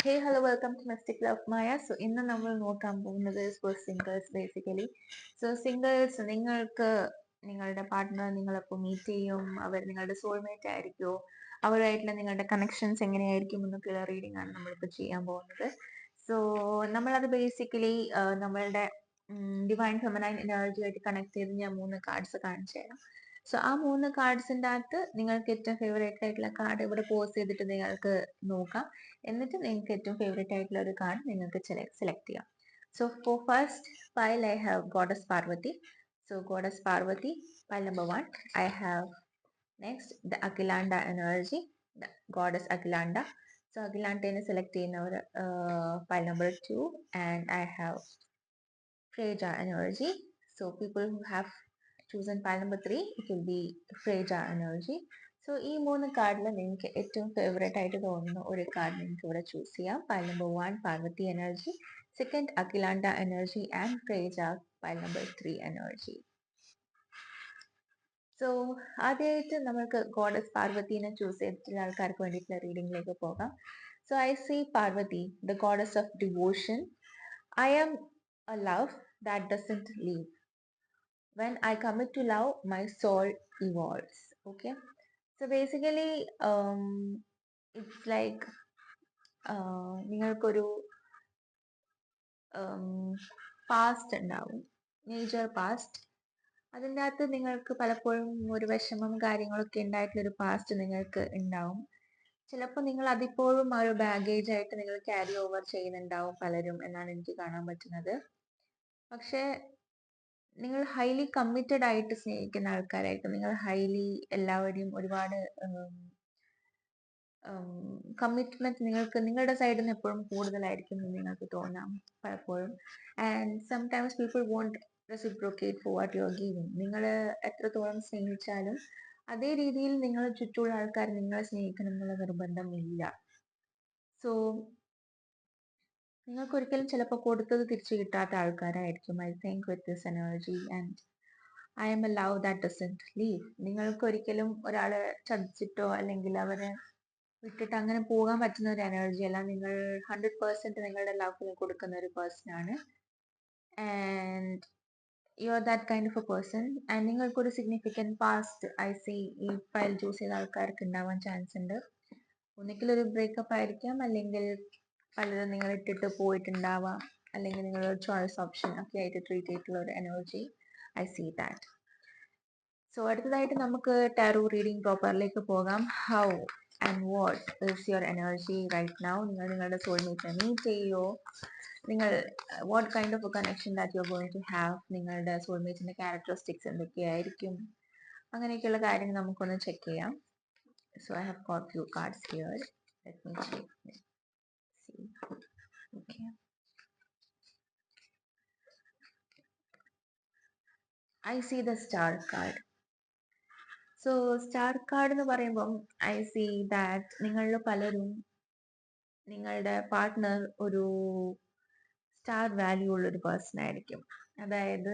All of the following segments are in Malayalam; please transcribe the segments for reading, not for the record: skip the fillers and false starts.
Hey, hello, welcome to Mystic Love Maya. So, ഇന്ന് നമ്മൾ നോക്കാൻ പോകുന്നത് for singles basically. So, singles നിങ്ങൾക്ക് നിങ്ങളുടെ പാർട്ട്ണർ നിങ്ങളെപ്പോൾ മീറ്റ് ചെയ്യും, അവർ നിങ്ങളുടെ സോൾമേറ്റ് ആയിരിക്കുമോ, അവരുമായിട്ടുള്ള നിങ്ങളുടെ കണക്ഷൻസ് എങ്ങനെയായിരിക്കും എന്നൊക്കെയുള്ള റീഡിംഗ് ആണ് നമ്മളിപ്പോൾ ചെയ്യാൻ പോകുന്നത്. സോ നമ്മളത് ബേസിക്കലി നമ്മളുടെ ഡിവൈൻ ഫെമിനൈൻ എനർജി ആയിട്ട് കണക്ട് ചെയ്ത് ഞാൻ 3 കാർഡ്സ് കാണിച്ചു തരാം. സോ ആ 3 കാർഡ്സിൻ്റെ അകത്ത് നിങ്ങൾക്ക് ഏറ്റവും ഫേവറേറ്റ് ആയിട്ടുള്ള കാർഡ് ഇവിടെ പോസ് ചെയ്തിട്ട് നിങ്ങൾക്ക് നോക്കാം. എന്നിട്ട് നിങ്ങൾക്ക് ഏറ്റവും ഫേവറേറ്റ് ആയിട്ടുള്ള ഒരു കാർഡ് നിങ്ങൾക്ക് സെലക്ട് ചെയ്യാം. So for first pile I have Goddess Parvati. So Goddess Parvati, pile number 1. I have next the Akhilanda energy, the Goddess Akhilanda. So Akhilanda select ചെയ്യുന്നവർ pile number 2 and I have Freja energy. So people who have chosen pile number 3, it will be Freja energy. So ഈ 3 കാർഡിൽ നിങ്ങൾക്ക് ഏറ്റവും ഫേവറേറ്റ് ആയിട്ട് തോന്നുന്ന ഒരു കാർഡ് നിങ്ങൾക്ക് ഇവിടെ ചൂസ് ചെയ്യാം. Pile number 1 Parvati energy, second Akhilanda energy and Freya pile number 3 energy. So ആദ്യമായിട്ട് നമുക്ക് ഗോഡസ് പാർവതിനെ ചൂസ് ചെയ്തിട്ടുള്ള ആൾക്കാർക്ക് വേണ്ടിയിട്ടുള്ള റീഡിംഗിലേക്ക് പോകാം. So I see Parvati, the goddess of devotion. I am a love that doesn't leave. When I commit to love, my soul evolves. Okay. So basically, it's like നിങ്ങൾക്കൊരു പാസ്റ്റ് ഉണ്ടാവും, മേജർ പാസ്റ്റ്. അതിൻ്റെ അകത്ത് നിങ്ങൾക്ക് പലപ്പോഴും ഒരു വിഷമം കാര്യങ്ങളൊക്കെ ഉണ്ടായിട്ടുള്ളൊരു പാസ്റ്റ് നിങ്ങൾക്ക് ഉണ്ടാവും. ചിലപ്പോൾ നിങ്ങൾ അതിപ്പോഴും ആ ഒരു ബാഗേജ് ആയിട്ട് നിങ്ങൾ ക്യാരി ഓവർ ചെയ്യുന്നുണ്ടാവും പലരും എന്നാണ് എനിക്ക് കാണാൻ പറ്റുന്നത്. പക്ഷേ നിങ്ങൾ ഹൈലി കമ്മിറ്റഡ് ആയിട്ട് സ്നേഹിക്കുന്ന ആൾക്കാരായിരിക്കും. നിങ്ങൾ ഹൈലി എല്ലാവരെയും ഒരുപാട് കമ്മിറ്റ്മെന്റ് നിങ്ങൾക്ക് നിങ്ങളുടെ സൈഡിൽ നിന്ന് എപ്പോഴും കൂടുതലായിരിക്കും എന്ന് നിങ്ങൾക്ക് തോന്നാം പലപ്പോഴും. And sometimes people won't reciprocate for what you are giving. നിങ്ങൾ എത്രത്തോളം സ്നേഹിച്ചാലും അതേ രീതിയിൽ നിങ്ങളുടെ ചുറ്റുമുള്ള ആൾക്കാർ നിങ്ങളെ സ്നേഹിക്കണം എന്നുള്ള നിർബന്ധമില്ല. സോ നിങ്ങൾക്ക് ഒരിക്കലും ചിലപ്പോൾ കൊടുത്തത് തിരിച്ചു കിട്ടാത്ത ആൾക്കാരായിരിക്കും. I think with this energy and I M A love that doesn't leave. നിങ്ങൾക്ക് ഒരിക്കലും ഒരാളെ ചതിച്ചിട്ടോ അല്ലെങ്കിൽ അവരെ വിട്ടിട്ട് അങ്ങനെ പോകാൻ പറ്റുന്ന ഒരു എനർജി അല്ല. നിങ്ങൾ 100% നിങ്ങളുടെ ലവ് കൊടുക്കുന്ന ഒരു പേഴ്സൺ ആണ്. And you are that kind of A person. And നിങ്ങൾക്കൊരു സിഗ്നിഫിക്കൻറ്റ് പാസ്റ്റ് ഐ സി ഈ ഫയൽ ചൂസ് ചെയ്ത ആൾക്കാർക്ക് ഉണ്ടാവാൻ ചാൻസ് ഉണ്ട്. ഒന്നിക്കൽ ഒരു ബ്രേക്കപ്പ് ആയിരിക്കാം, അല്ലെങ്കിൽ പലരും നിങ്ങൾ ഇട്ടിട്ട് പോയിട്ടുണ്ടാവാം, അല്ലെങ്കിൽ നിങ്ങളൊരു ചോയ്സ് ഓപ്ഷൻ ഒക്കെ ആയിട്ട് ട്രീറ്റ് ചെയ്തിട്ടുള്ള ഒരു energy I see that. So അടുത്തതായിട്ട് നമുക്ക് ടാരോ റീഡിംഗ് പ്രോപ്പറിലേക്ക് പോകാം. How and what is your energy right now? നിങ്ങൾ നിങ്ങളുടെ സോൾമേറ്റിനെ മീറ്റ് ചെയ്യോ? നിങ്ങൾ what kind of a connection that you are going to have? നിങ്ങളുടെ സോൾമേറ്റിന്റെ ക്യാരക്ടറിസ്റ്റിക്സ് എന്തൊക്കെയായിരിക്കും? അങ്ങനെയൊക്കെയുള്ള കാര്യങ്ങൾ നമുക്കൊന്ന് ചെക്ക് ചെയ്യാം. So I have got few cards here. Let me check. Okay, I see the star card. So star card എന്ന് പറയുമ്പം ഐ സീ ദാറ്റ് നിങ്ങളിൽ പലരും നിങ്ങളുടെ പാർട്ട്ണർ ഒരു സ്റ്റാർ വാല്യൂ ഉള്ള ഒരു പേഴ്സൺ ആയിരിക്കും. അതായത്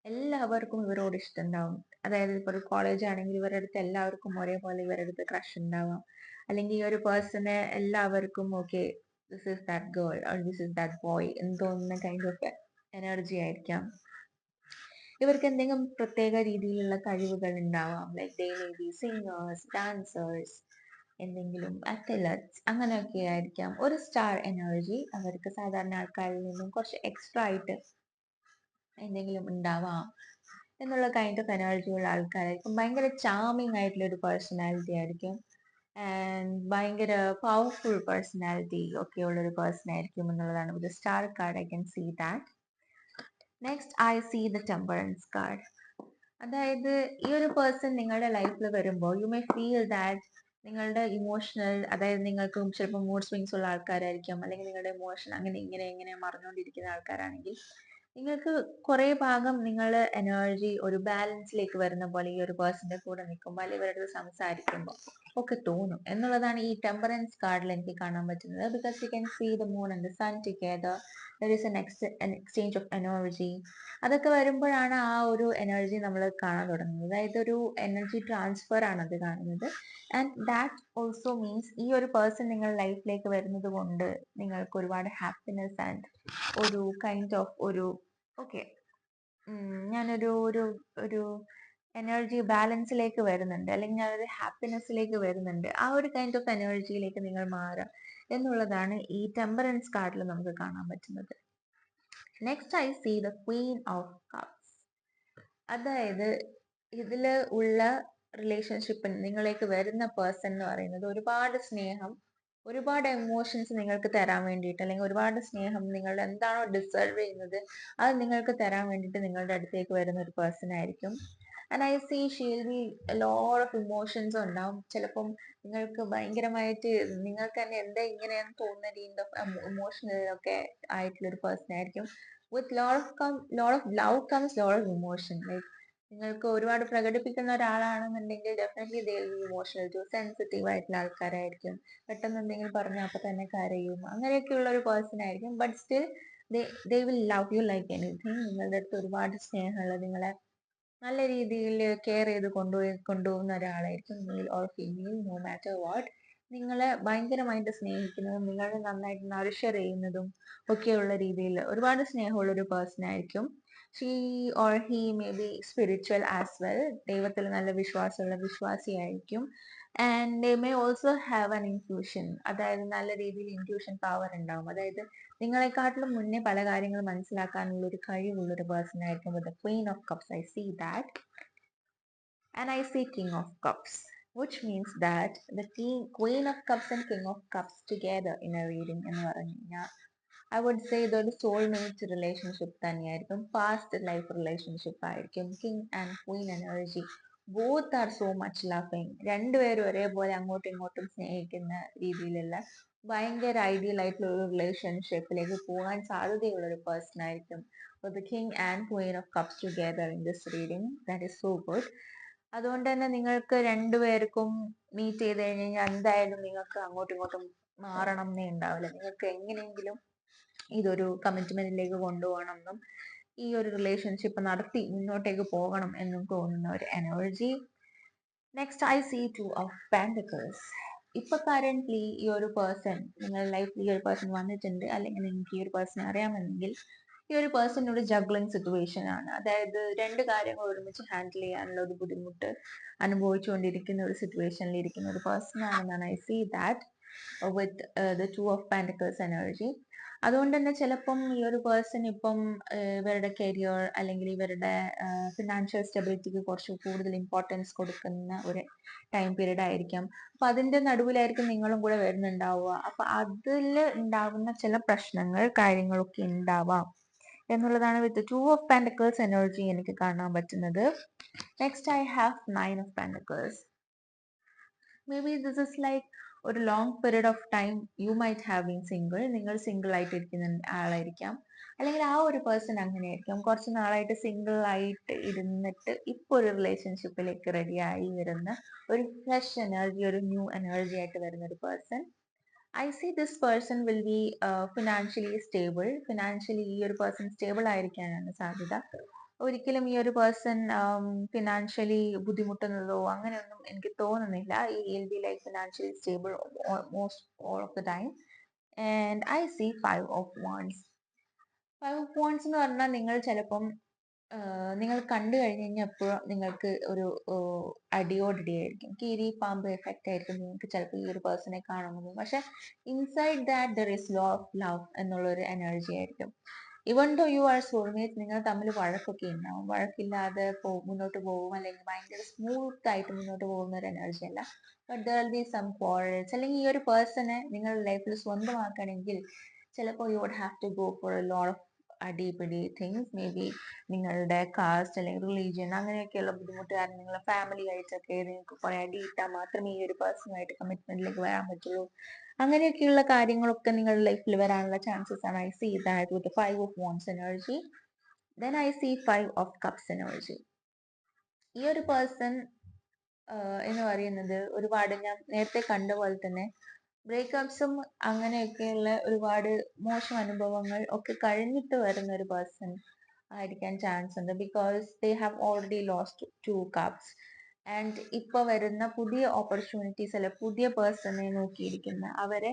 എല്ലാവർക്കും ഇവരോട് ഇഷ്ടം ഉണ്ടാവും. അതായത് ഇപ്പോൾ ഒരു കോളേജ് ആണെങ്കിൽ ഇവരുടെ അടുത്ത് എല്ലാവർക്കും ഒരേപോലെ ഇവരുടെ അടുത്ത് ക്രഷ് ഉണ്ടാവാം. അല്ലെങ്കിൽ ഈ ഒരു പേഴ്സണെ എല്ലാവർക്കും okay this is that girl or this is that boy എന്ന് തോന്നുന്ന കൈൻഡ് ഓഫ് എനർജി ആയിരിക്കാം. ഇവർക്ക് എന്തെങ്കിലും പ്രത്യേക രീതിയിലുള്ള കഴിവുകൾ ഉണ്ടാവാം. Like they may be singers, dancers, എന്തെങ്കിലും അത്ലറ്റ്സ്, അങ്ങനെയൊക്കെ ആയിരിക്കാം. ഒരു സ്റ്റാർ എനർജി അവർക്ക് സാധാരണ ആൾക്കാരിൽ നിന്നും കുറച്ച് എക്സ്ട്രാ ആയിട്ട് എന്തെങ്കിലും ഉണ്ടാവാം എന്നുള്ള കൈൻഡ് ഓഫ് എനർജി ഉള്ള ആൾക്കാരായിരിക്കും. ഭയങ്കര ചാമിങ് ആയിട്ടുള്ള ഒരു പേഴ്സണാലിറ്റി ആയിരിക്കും. ആൻഡ് ഭയങ്കര പവർഫുൾ പേഴ്സണാലിറ്റി ഒക്കെ ഉള്ള ഒരു പേഴ്സൺ ആയിരിക്കും എന്നുള്ളതാണ് ഒരു star card. I can see that. Next I see the temperance card. അതായത് ഈ ഒരു പേഴ്സൺ നിങ്ങളുടെ ലൈഫിൽ വരുമ്പോൾ യു മേ ഫീൽ ദാറ്റ് നിങ്ങളുടെ ഇമോഷണൽ, അതായത് നിങ്ങൾക്ക് ചിലപ്പോൾ മൂഡ് സ്വിങ്സ് ഉള്ള ആൾക്കാരായിരിക്കാം, അല്ലെങ്കിൽ നിങ്ങളുടെ ഇമോഷൻ അങ്ങനെ ഇങ്ങനെ മറിഞ്ഞുകൊണ്ടിരിക്കുന്ന ആൾക്കാരാണെങ്കിൽ നിങ്ങൾക്ക് കുറെ ഭാഗം നിങ്ങളുടെ എനർജി ഒരു ബാലൻസിലേക്ക് വരുന്ന പോലെ ഈ ഒരു പേഴ്സന്റെ കൂടെ നിൽക്കുമ്പോൾ അല്ലെങ്കിൽ ഇവരുടെ സംസാരിക്കുമ്പോൾ ഒക്കെ തോന്നും എന്നുള്ളതാണ് ഈ ടെമ്പറൻസ് കാർഡിൽ എനിക്ക് കാണാൻ പറ്റുന്നത്. Because you can see the moon and the sun together, there is an exchange of energy. അതൊക്കെ വരുമ്പോഴാണ് ആ ഒരു എനർജി നമ്മൾ കാണാൻ തുടങ്ങുന്നത്. അതായത് ഒരു എനർജി ട്രാൻസ്ഫർ ആണ് അത് കാണുന്നത്. ആൻഡ് ദാറ്റ് ഓൾസോ മീൻസ് ഈ ഒരു പേഴ്സൺ നിങ്ങളുടെ ലൈഫിലേക്ക് വരുന്നത് കൊണ്ട് നിങ്ങൾക്ക് ഒരുപാട് ഹാപ്പിനെസ് ആൻഡ് ഒരു കൈൻഡ് ഓഫ് ഒരു ഓക്കെ ഞാനൊരു ഒരു ഒരു എനർജി ബാലൻസിലേക്ക് വരുന്നുണ്ട്, അല്ലെങ്കിൽ ഞാനൊരു ഹാപ്പിനെസ്സിലേക്ക് വരുന്നുണ്ട്, ആ ഒരു കൈൻഡ് ഓഫ് എനർജിയിലേക്ക് നിങ്ങൾ മാറുക എന്നുള്ളതാണ് ഈ ടെമ്പറൻസ് കാർഡിൽ നമുക്ക് കാണാൻ പറ്റുന്നത്. Next I see the queen of cups. അതായത് ഇതില് ഉള്ള റിലേഷൻഷിപ്പിന് നിങ്ങളേക്ക് വരുന്ന പേഴ്സൺ എന്ന് പറയുന്നത് ഒരുപാട് സ്നേഹം, ഒരുപാട് എമോഷൻസ് നിങ്ങൾക്ക് തരാൻ വേണ്ടിയിട്ട്, അല്ലെങ്കിൽ ഒരുപാട് സ്നേഹം നിങ്ങൾ എന്താണോ ഡിസേർവ് ചെയ്യുന്നത് അത് നിങ്ങൾക്ക് തരാൻ വേണ്ടിയിട്ട് നിങ്ങളുടെ അടുത്തേക്ക് വരുന്ന ഒരു പേഴ്സൺ ആയിരിക്കും. And I see she'll be lot of emotions ഉണ്ടാവും. ചിലപ്പം നിങ്ങൾക്ക് ഭയങ്കരമായിട്ട് നിങ്ങൾക്ക് തന്നെ എന്താ ഇങ്ങനെയെന്ന് തോന്നുന്ന രീതി ഓഫ് ഇമോഷണൽ ഒക്കെ ആയിട്ടുള്ള ഒരു പേഴ്സൺ ആയിരിക്കും. With lot of love comes lot of emotion. Like നിങ്ങൾക്ക് ഒരുപാട് പ്രകടിപ്പിക്കുന്ന ഒരാളാണെന്നുണ്ടെങ്കിൽ definitely they will be emotional too, sensitive ആയിട്ടുള്ള ആൾക്കാരായിരിക്കും. പെട്ടെന്ന് എന്തെങ്കിലും പറഞ്ഞാൽ അപ്പൊ തന്നെ കരയും, അങ്ങനെയൊക്കെയുള്ള ഒരു പേഴ്സൺ ആയിരിക്കും. But still they will love you like anything. നിങ്ങളുടെ അടുത്ത് ഒരുപാട് സ്നേഹമുള്ള, നിങ്ങളെ നല്ല രീതിയിൽ കെയർ ചെയ്ത് കൊണ്ടുപോകുന്ന ഒരാളായിരിക്കും, male or female, no matter what. നിങ്ങളെ ഭയങ്കരമായിട്ട് സ്നേഹിക്കുന്നതും നിങ്ങളെ നന്നായിട്ട് നറിഷർ ചെയ്യുന്നതും ഒക്കെയുള്ള രീതിയിൽ ഒരുപാട് സ്നേഹമുള്ള ഒരു പേഴ്സൺ ആയിരിക്കും. She or he may be spiritual as well. ദൈവത്തിൽ നല്ല വിശ്വാസമുള്ള വിശ്വാസിയായിരിക്കും. And they may also have an intuition. അതായത് നല്ല രീതിയിൽ ഇൻറ്റ്യൂഷൻ പവർ ഉണ്ടാവും. അതായത് നിങ്ങളെക്കാട്ടിലും മുന്നേ പല കാര്യങ്ങളും മനസ്സിലാക്കാനുള്ള ഒരു കഴിവുള്ള ഒരു പേഴ്സൺ ആയിരിക്കും. With the queen of cups I see that. And I see king of cups, which means that the queen of cups and king of cups together in a reading എന്ന് പറഞ്ഞു കഴിഞ്ഞാൽ ഐ വുഡ് സേ ഇതൊരു സോൾമേറ്റ് റിലേഷൻഷിപ്പ് തന്നെയായിരിക്കും, പാസ്റ്റ് ലൈഫ് റിലേഷൻഷിപ്പ് ആയിരിക്കും. King and Queen energy, both are so much loving. രണ്ടുപേരും ഒരേപോലെ അങ്ങോട്ടും ഇങ്ങോട്ടും സ്നേഹിക്കുന്ന രീതിയിലുള്ള ഭയങ്കര ഐഡിയൽ ആയിട്ടുള്ള ഒരു റിലേഷൻഷിപ്പിലേക്ക് പോകാൻ സാധ്യതയുള്ള ഒരു പേഴ്സൺ ആയിരിക്കും. The king and Queen of cups together in this reading, that is so good. അതുകൊണ്ട് തന്നെ നിങ്ങൾക്ക് രണ്ടുപേർക്കും മീറ്റ് ചെയ്ത് കഴിഞ്ഞാൽ എന്തായാലും നിങ്ങൾക്ക് അങ്ങോട്ടും ഇങ്ങോട്ടും മാറണം എന്നേ ഉണ്ടാവില്ല. നിങ്ങൾക്ക് എങ്ങനെയെങ്കിലും ഇതൊരു കമ്മിറ്റ്മെന്റിലേക്ക് കൊണ്ടുപോകണം എന്നും ഈ ഒരു റിലേഷൻഷിപ്പ് നടത്തി മുന്നോട്ടേക്ക് പോകണം എന്നും തോന്നുന്ന ഒരു energy. Next I see two of pentacles. ഇപ്പൊ കറന്റ്ലി ഈ ഒരു പേഴ്സൺ നിങ്ങളുടെ ലൈഫിൽ ഈ ഒരു പേഴ്സൺ വന്നിട്ടുണ്ട്, അല്ലെങ്കിൽ നിങ്ങൾക്ക് ഈ ഒരു പേഴ്സൺ അറിയാമെങ്കിൽ ഈ ഒരു പേഴ്സൺ ജഗ്ലിംഗ് സിറ്റുവേഷൻ ആണ്. അതായത് രണ്ട് കാര്യങ്ങൾ ഒരുമിച്ച് ഹാൻഡിൽ ചെയ്യാനുള്ള ഒരു ബുദ്ധിമുട്ട് അനുഭവിച്ചുകൊണ്ടിരിക്കുന്ന ഒരു സിറ്റുവേഷനിൽ ഇരിക്കുന്ന ഒരു പേഴ്സൺ ആണെന്നാണ് I see that with the two of pentacles energy. അതുകൊണ്ട് തന്നെ ചിലപ്പം ഈ ഒരു പേഴ്സൺ ഇപ്പം ഇവരുടെ കരിയർ അല്ലെങ്കിൽ ഇവരുടെ ഫിനാൻഷ്യൽ സ്റ്റെബിലിറ്റിക്ക് കുറച്ച് കൂടുതൽ ഇമ്പോർട്ടൻസ് കൊടുക്കുന്ന ഒരു ടൈം പീരീഡ് ആയിരിക്കാം. അപ്പൊ അതിന്റെ നടുവിലായിരിക്കും നിങ്ങളും കൂടെ വരുന്നുണ്ടാവുക. അപ്പൊ അതിൽ ഉണ്ടാകുന്ന ചില പ്രശ്നങ്ങൾ കാര്യങ്ങളൊക്കെ ഉണ്ടാവാം എന്നുള്ളതാണ് with two of pentacles energy എനിക്ക് കാണാൻ പറ്റുന്നത്. Next I have nine of pentacles. May be this is like ഒരു long period of time you might have been single. നിങ്ങൾ സിംഗിൾ ആയിട്ട് ഇരിക്കുന്ന ആളായിരിക്കാം, അല്ലെങ്കിൽ ആ ഒരു പേഴ്സൺ അങ്ങനെയായിരിക്കും, കുറച്ച് നാളായിട്ട് സിംഗിൾ ആയിട്ട് ഇരുന്നിട്ട് ഇപ്പൊ ഒരു റിലേഷൻഷിപ്പിലേക്ക് റെഡിയായി വരുന്ന ഒരു ഫ്രഷ് എനർജി, ഒരു ന്യൂ എനർജി ആയിട്ട് വരുന്ന ഒരു person. I see this person will be financially stable. Financially ഈ ഒരു പേഴ്സൺ സ്റ്റേബിൾ ആയിരിക്കാനാണ് സാധ്യത. ഒരിക്കലും ഈ ഒരു പേഴ്സൺ ഫിനാൻഷ്യലി ബുദ്ധിമുട്ടുന്നതോ അങ്ങനെയൊന്നും എനിക്ക് തോന്നുന്നില്ല. ഈ will be like financially stable most all of the time. And I see five of wands. Five of wands എന്ന് പറഞ്ഞാൽ നിങ്ങൾ ചിലപ്പം നിങ്ങൾ കണ്ടു കഴിഞ്ഞ് കഴിഞ്ഞാൽ എപ്പോഴും നിങ്ങൾക്ക് ഒരു അടിയോടടിയായിരിക്കും, കീരി പാമ്പ് എഫക്റ്റ് ആയിരിക്കും നിങ്ങൾക്ക് ചിലപ്പോൾ ഈ ഒരു പേഴ്സണെ കാണുന്നത്. പക്ഷെ inside that there is lot of love എന്നുള്ള ഒരു എനർജി ആയിരിക്കും. Even though you are soulmate, നിങ്ങൾ തമ്മിൽ വഴക്കൊക്കെ ഉണ്ടാവും, വഴക്കില്ലാതെ മുന്നോട്ട് പോകും, അല്ലെങ്കിൽ ഭയങ്കര സ്മൂത്ത് ആയിട്ട് മുന്നോട്ട് പോകുന്ന ഒരു എനർജി അല്ല. But there will be some quarrels. അല്ലെങ്കിൽ ഈ ഒരു പേഴ്സണെ നിങ്ങളുടെ ലൈഫിൽ സ്വന്തമാക്കണമെങ്കിൽ ചിലപ്പോൾ you would have to go for a lot of അടിപിടി തിങ്സ്. മേ ബി നിങ്ങളുടെ കാസ്റ്റ് അല്ലെങ്കിൽ റിലീജിയൻ അങ്ങനെയൊക്കെയുള്ള ബുദ്ധിമുട്ട് കാരണം നിങ്ങളുടെ ഫാമിലി ആയിട്ടൊക്കെ നിങ്ങൾക്ക് കുറെ അടിയിട്ടാൽ മാത്രമേ ഈ ഒരു പേഴ്സണുമായിട്ട് കമ്മിറ്റ്മെന്റിലേക്ക് വരാൻ പറ്റുള്ളൂ. അങ്ങനെയൊക്കെയുള്ള കാര്യങ്ങളൊക്കെ നിങ്ങളുടെ ലൈഫിൽ വരാനുള്ള ചാൻസസ് ആണ് I see that with five of wands energy. Then I see five of cups energy. ഈ ഒരു പേഴ്സൺ എന്ന് പറയുന്നത് ഒരുപാട് ഞാൻ നേരത്തെ കണ്ട പോലെ തന്നെ ബ്രേക്കപ്സും അങ്ങനെയൊക്കെയുള്ള ഒരുപാട് മോശം അനുഭവങ്ങൾ ഒക്കെ കഴിഞ്ഞിട്ട് വരുന്ന ഒരു പേഴ്സൺ ആയിരിക്കാൻ ചാൻസ് ഉണ്ട്. Because they have already lost two cups and ഇപ്പൊ വരുന്ന പുതിയ ഓപ്പർച്യൂണിറ്റീസ് അല്ലെ പുതിയ പേഴ്സണെ നോക്കിയിരിക്കുന്ന അവരെ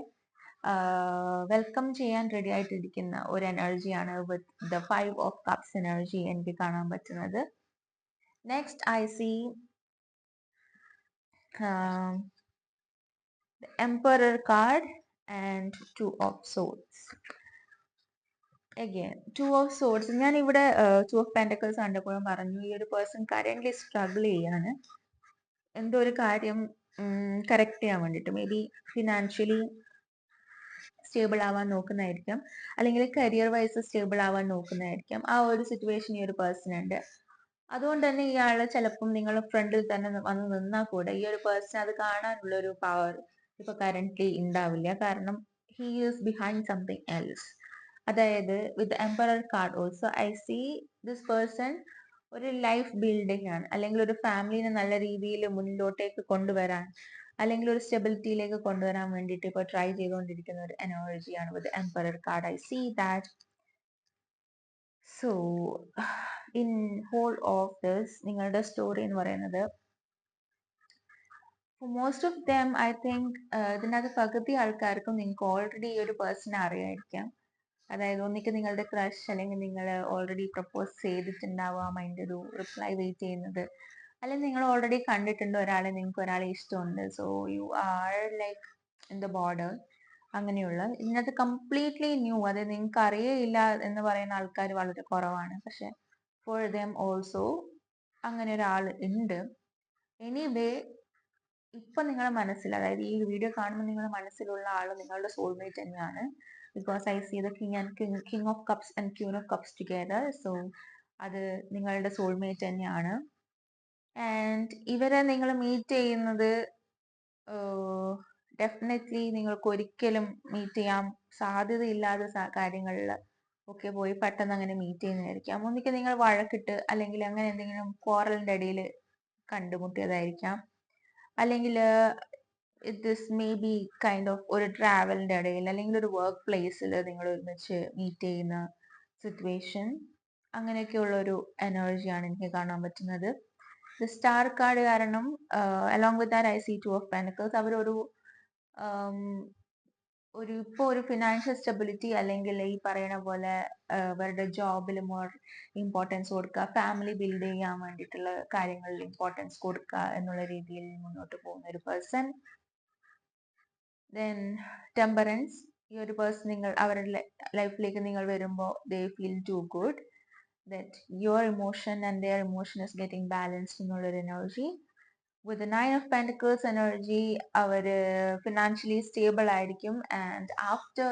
വെൽക്കം ചെയ്യാൻ റെഡി ആയിട്ടിരിക്കുന്ന ഒരു എനർജിയാണ് with the 5 of Cups energy എനിക്ക് കാണാൻ പറ്റുന്നത്. Next I C the Emperor card and Two of Swords. Again, Two of Swords. ഞാൻ ഇവിടെ Two of Pentacles കണ്ടപ്പോഴും പറഞ്ഞു ഈ ഒരു പേഴ്സൺ കറന്റ് സ്ട്രഗിൾ ചെയ്യാണ് എന്തോ ഒരു കാര്യം കറക്റ്റ് ചെയ്യാൻ വേണ്ടിയിട്ട്. മേ ബി ഫിനാൻഷ്യലി സ്റ്റേബിൾ ആവാൻ നോക്കുന്നതായിരിക്കാം, അല്ലെങ്കിൽ കരിയർ വൈസ് സ്റ്റേബിൾ ആവാൻ നോക്കുന്നതായിരിക്കാം. ആ ഒരു സിറ്റുവേഷൻ ഈ ഒരു പേഴ്സൺ ഉണ്ട്. അതുകൊണ്ട് തന്നെ ഇയാള് ചിലപ്പം നിങ്ങൾ ഫ്രണ്ടിൽ തന്നെ വന്ന് നിന്നാൽ കൂടെ ഈ ഒരു പേഴ്സൺ അത് കാണാനുള്ള ഒരു പവർ ഇപ്പൊ കറന്റ്ലി ഉണ്ടാവില്ല. കാരണം he is behind something else. അതായത് with emperor card also I see this person ഒരു ലൈഫ് ബിൽഡിംഗ് ആണ്, അല്ലെങ്കിൽ ഒരു ഫാമിലിനെ നല്ല രീതിയിൽ മുന്നിലോട്ടേക്ക് കൊണ്ടുവരാൻ, അല്ലെങ്കിൽ ഒരു സ്റ്റെബിലിറ്റിയിലേക്ക് കൊണ്ടുവരാൻ വേണ്ടിയിട്ട് ഇപ്പൊ ട്രൈ ചെയ്തുകൊണ്ടിരിക്കുന്ന ഒരു എനർജിയാണ് with emperor card. I see that. So in whole of this നിങ്ങളുടെ സ്റ്റോറി എന്ന് പറയുന്നത് most of them I think ഇതിനകത്ത് പകുതി ആൾക്കാർക്കും നിങ്ങൾക്ക് ഓൾറെഡി ഈ ഒരു പേഴ്സണെ അറിയായിരിക്കാം. അതായത് ഒന്നിക്ക് നിങ്ങളുടെ ക്രഷ്, അല്ലെങ്കിൽ നിങ്ങൾ ഓൾറെഡി പ്രപ്പോസ് ചെയ്തിട്ടുണ്ടാവാം അതിൻ്റെ ഒരു റിപ്ലൈ വെയിറ്റ് ചെയ്യുന്നത്, അല്ലെങ്കിൽ നിങ്ങൾ ഓൾറെഡി കണ്ടിട്ടുണ്ട് ഒരാളെ, നിങ്ങൾക്ക് ഒരാളെ ഇഷ്ടമുണ്ട്. So you are like in the border. അങ്ങനെയുള്ള ഇതിനകത്ത് കംപ്ലീറ്റ്ലി ന്യൂ, അതായത് നിങ്ങൾക്ക് അറിയയില്ല എന്ന് പറയുന്ന ആൾക്കാർ വളരെ കുറവാണ്. പക്ഷെ ഫോർ ദം ഓൾസോ അങ്ങനെ ഒരാൾ ഉണ്ട്. എനിവേ ഇപ്പൊ നിങ്ങളുടെ മനസ്സിൽ, അതായത് ഈ വീഡിയോ കാണുമ്പോൾ നിങ്ങളുടെ മനസ്സിലുള്ള ആൾ നിങ്ങളുടെ സോൾമേറ്റ് തന്നെയാണ്. Because I see the king of cups and queen of cups together. So അത് നിങ്ങളുടെ സോൾമേറ്റ് തന്നെയാണ്. ആൻഡ് ഇവരെ നിങ്ങൾ മീറ്റ് ചെയ്യുന്നത് ഡെഫിനറ്റ്ലി നിങ്ങൾക്ക് ഒരിക്കലും മീറ്റ് ചെയ്യാൻ സാധ്യതയില്ലാത്ത കാര്യങ്ങളിൽ ഒക്കെ പോയി പെട്ടെന്ന് അങ്ങനെ മീറ്റ് ചെയ്യുന്നതായിരിക്കാം. ഒന്നിക്ക് നിങ്ങൾ വഴക്കിട്ട് അല്ലെങ്കിൽ അങ്ങനെ എന്തെങ്കിലും ക്വാറലിന്റെ ഇടയിൽ കണ്ടുമുട്ടിയതായിരിക്കാം, അല്ലെങ്കിൽ this may be kind of ഒരു ട്രാവലിന്റെ ഇടയിൽ, അല്ലെങ്കിൽ ഒരു വർക്ക് പ്ലേസിൽ നിങ്ങൾ ഒരുമിച്ച് മീറ്റ് ചെയ്യുന്ന സിറ്റുവേഷൻ. അങ്ങനെയൊക്കെയുള്ള ഒരു എനർജിയാണ് എനിക്ക് കാണാൻ പറ്റുന്നത്. സ്റ്റാർ കാർഡ് കാരണം along with that I C two of pentacles. അവരൊരു ഇപ്പോൾ ഒരു ഫിനാൻഷ്യൽ സ്റ്റെബിലിറ്റി, അല്ലെങ്കിൽ ഈ പറയുന്ന പോലെ അവരുടെ ജോബിൽ മോർ ഇമ്പോർട്ടൻസ് കൊടുക്കുക, ഫാമിലി ബിൽഡ് ചെയ്യാൻ വേണ്ടിയിട്ടുള്ള കാര്യങ്ങളിൽ ഇമ്പോർട്ടൻസ് കൊടുക്കുക എന്നുള്ള രീതിയിൽ മുന്നോട്ട് പോകുന്ന ഒരു പേഴ്സൺ. Then temperance. ഈ ഒരു പേഴ്സൺ അവരുടെ ലൈഫിലേക്ക് നിങ്ങൾ വരുമ്പോൾ they feel too good that your emotion and their emotion is getting balanced എന്നുള്ളൊരു energy. With the 9 of Pentacles energy അവര് ഫിനാൻഷ്യലി സ്റ്റേബിൾ ആയിരിക്കും. ആൻഡ് ആഫ്റ്റർ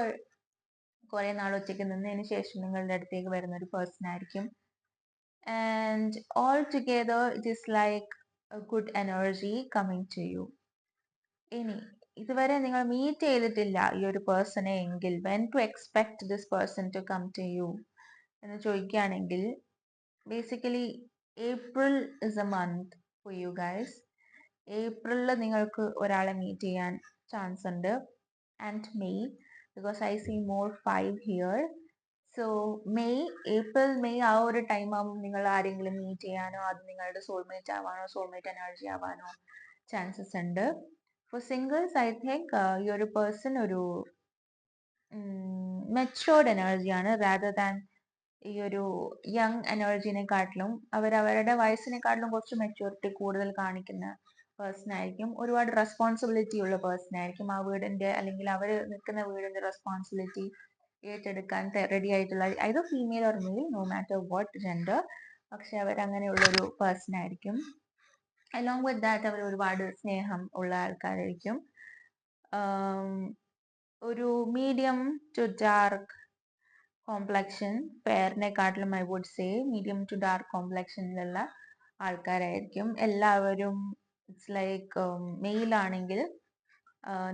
കുറെ നാൾ ഒറ്റയ്ക്ക് നിന്നതിന് ശേഷം നിങ്ങളുടെ അടുത്തേക്ക് വരുന്ന ഒരു പേഴ്സൺ ആയിരിക്കും. And all together it is like a good energy coming to you. ഇനി ഇതുവരെ നിങ്ങൾ മീറ്റ് ചെയ്തിട്ടില്ല ഈ ഒരു പേഴ്സണെ എങ്കിൽ when to expect this person to come to you എന്ന് ചോദിക്കുകയാണെങ്കിൽ, basically April is a month for you guys. ഏപ്രിലിൽ നിങ്ങൾക്ക് ഒരാളെ മീറ്റ് ചെയ്യാൻ ചാൻസ് ഉണ്ട്. And May, because I see more 5 here. So April May ആ ഒരു ടൈം ആകുമ്പോൾ നിങ്ങൾ ആരെങ്കിലും മീറ്റ് ചെയ്യാനോ അത് നിങ്ങളുടെ സോൾമേറ്റ് ആവാനോ സോൾമേറ്റ് എനർജി ആവാനോ ചാൻസസ് ഉണ്ട്. ഫോർ സിംഗിൾസ് ഐ തിങ്ക് ഈ ഒരു പേഴ്സൺ ഒരു മെച്ചുവേർഡ് എനർജിയാണ്, റാദർ ദാൻ ഈ ഒരു യങ് എനർജിനെക്കാട്ടിലും അവരവരുടെ വയസ്സിനെക്കാട്ടിലും കുറച്ച് മെച്യൂരിറ്റി കൂടുതൽ കാണിക്കുന്ന പേഴ്സൺ ആയിരിക്കും. ഒരുപാട് റെസ്പോൺസിബിലിറ്റി ഉള്ള പേഴ്സൺ ആയിരിക്കും. ആ വീടിന്റെ, അല്ലെങ്കിൽ അവർ നിൽക്കുന്ന വീടിന്റെ റെസ്പോൺസിബിലിറ്റി ഏറ്റെടുക്കാൻ റെഡി ആയിട്ടുള്ള either female or male, no matter what gender, പക്ഷെ അവരങ്ങനെയുള്ള ഒരു പേഴ്സൺ ആയിരിക്കും. അലോങ് വിത്ത് ദാറ്റ് അവർ ഒരുപാട് സ്നേഹം ഉള്ള ആൾക്കാരായിരിക്കും. ഒരു മീഡിയം ടു ഡാർക്ക് കോംപ്ലക്ഷൻ, ഫെയറിനെക്കാട്ടിലും I would say medium to dark കോംപ്ലക്ഷനിലുള്ള ആൾക്കാരായിരിക്കും എല്ലാവരും. ഇറ്റ്സ് ലൈക്ക് മെയിൽ ആണെങ്കിൽ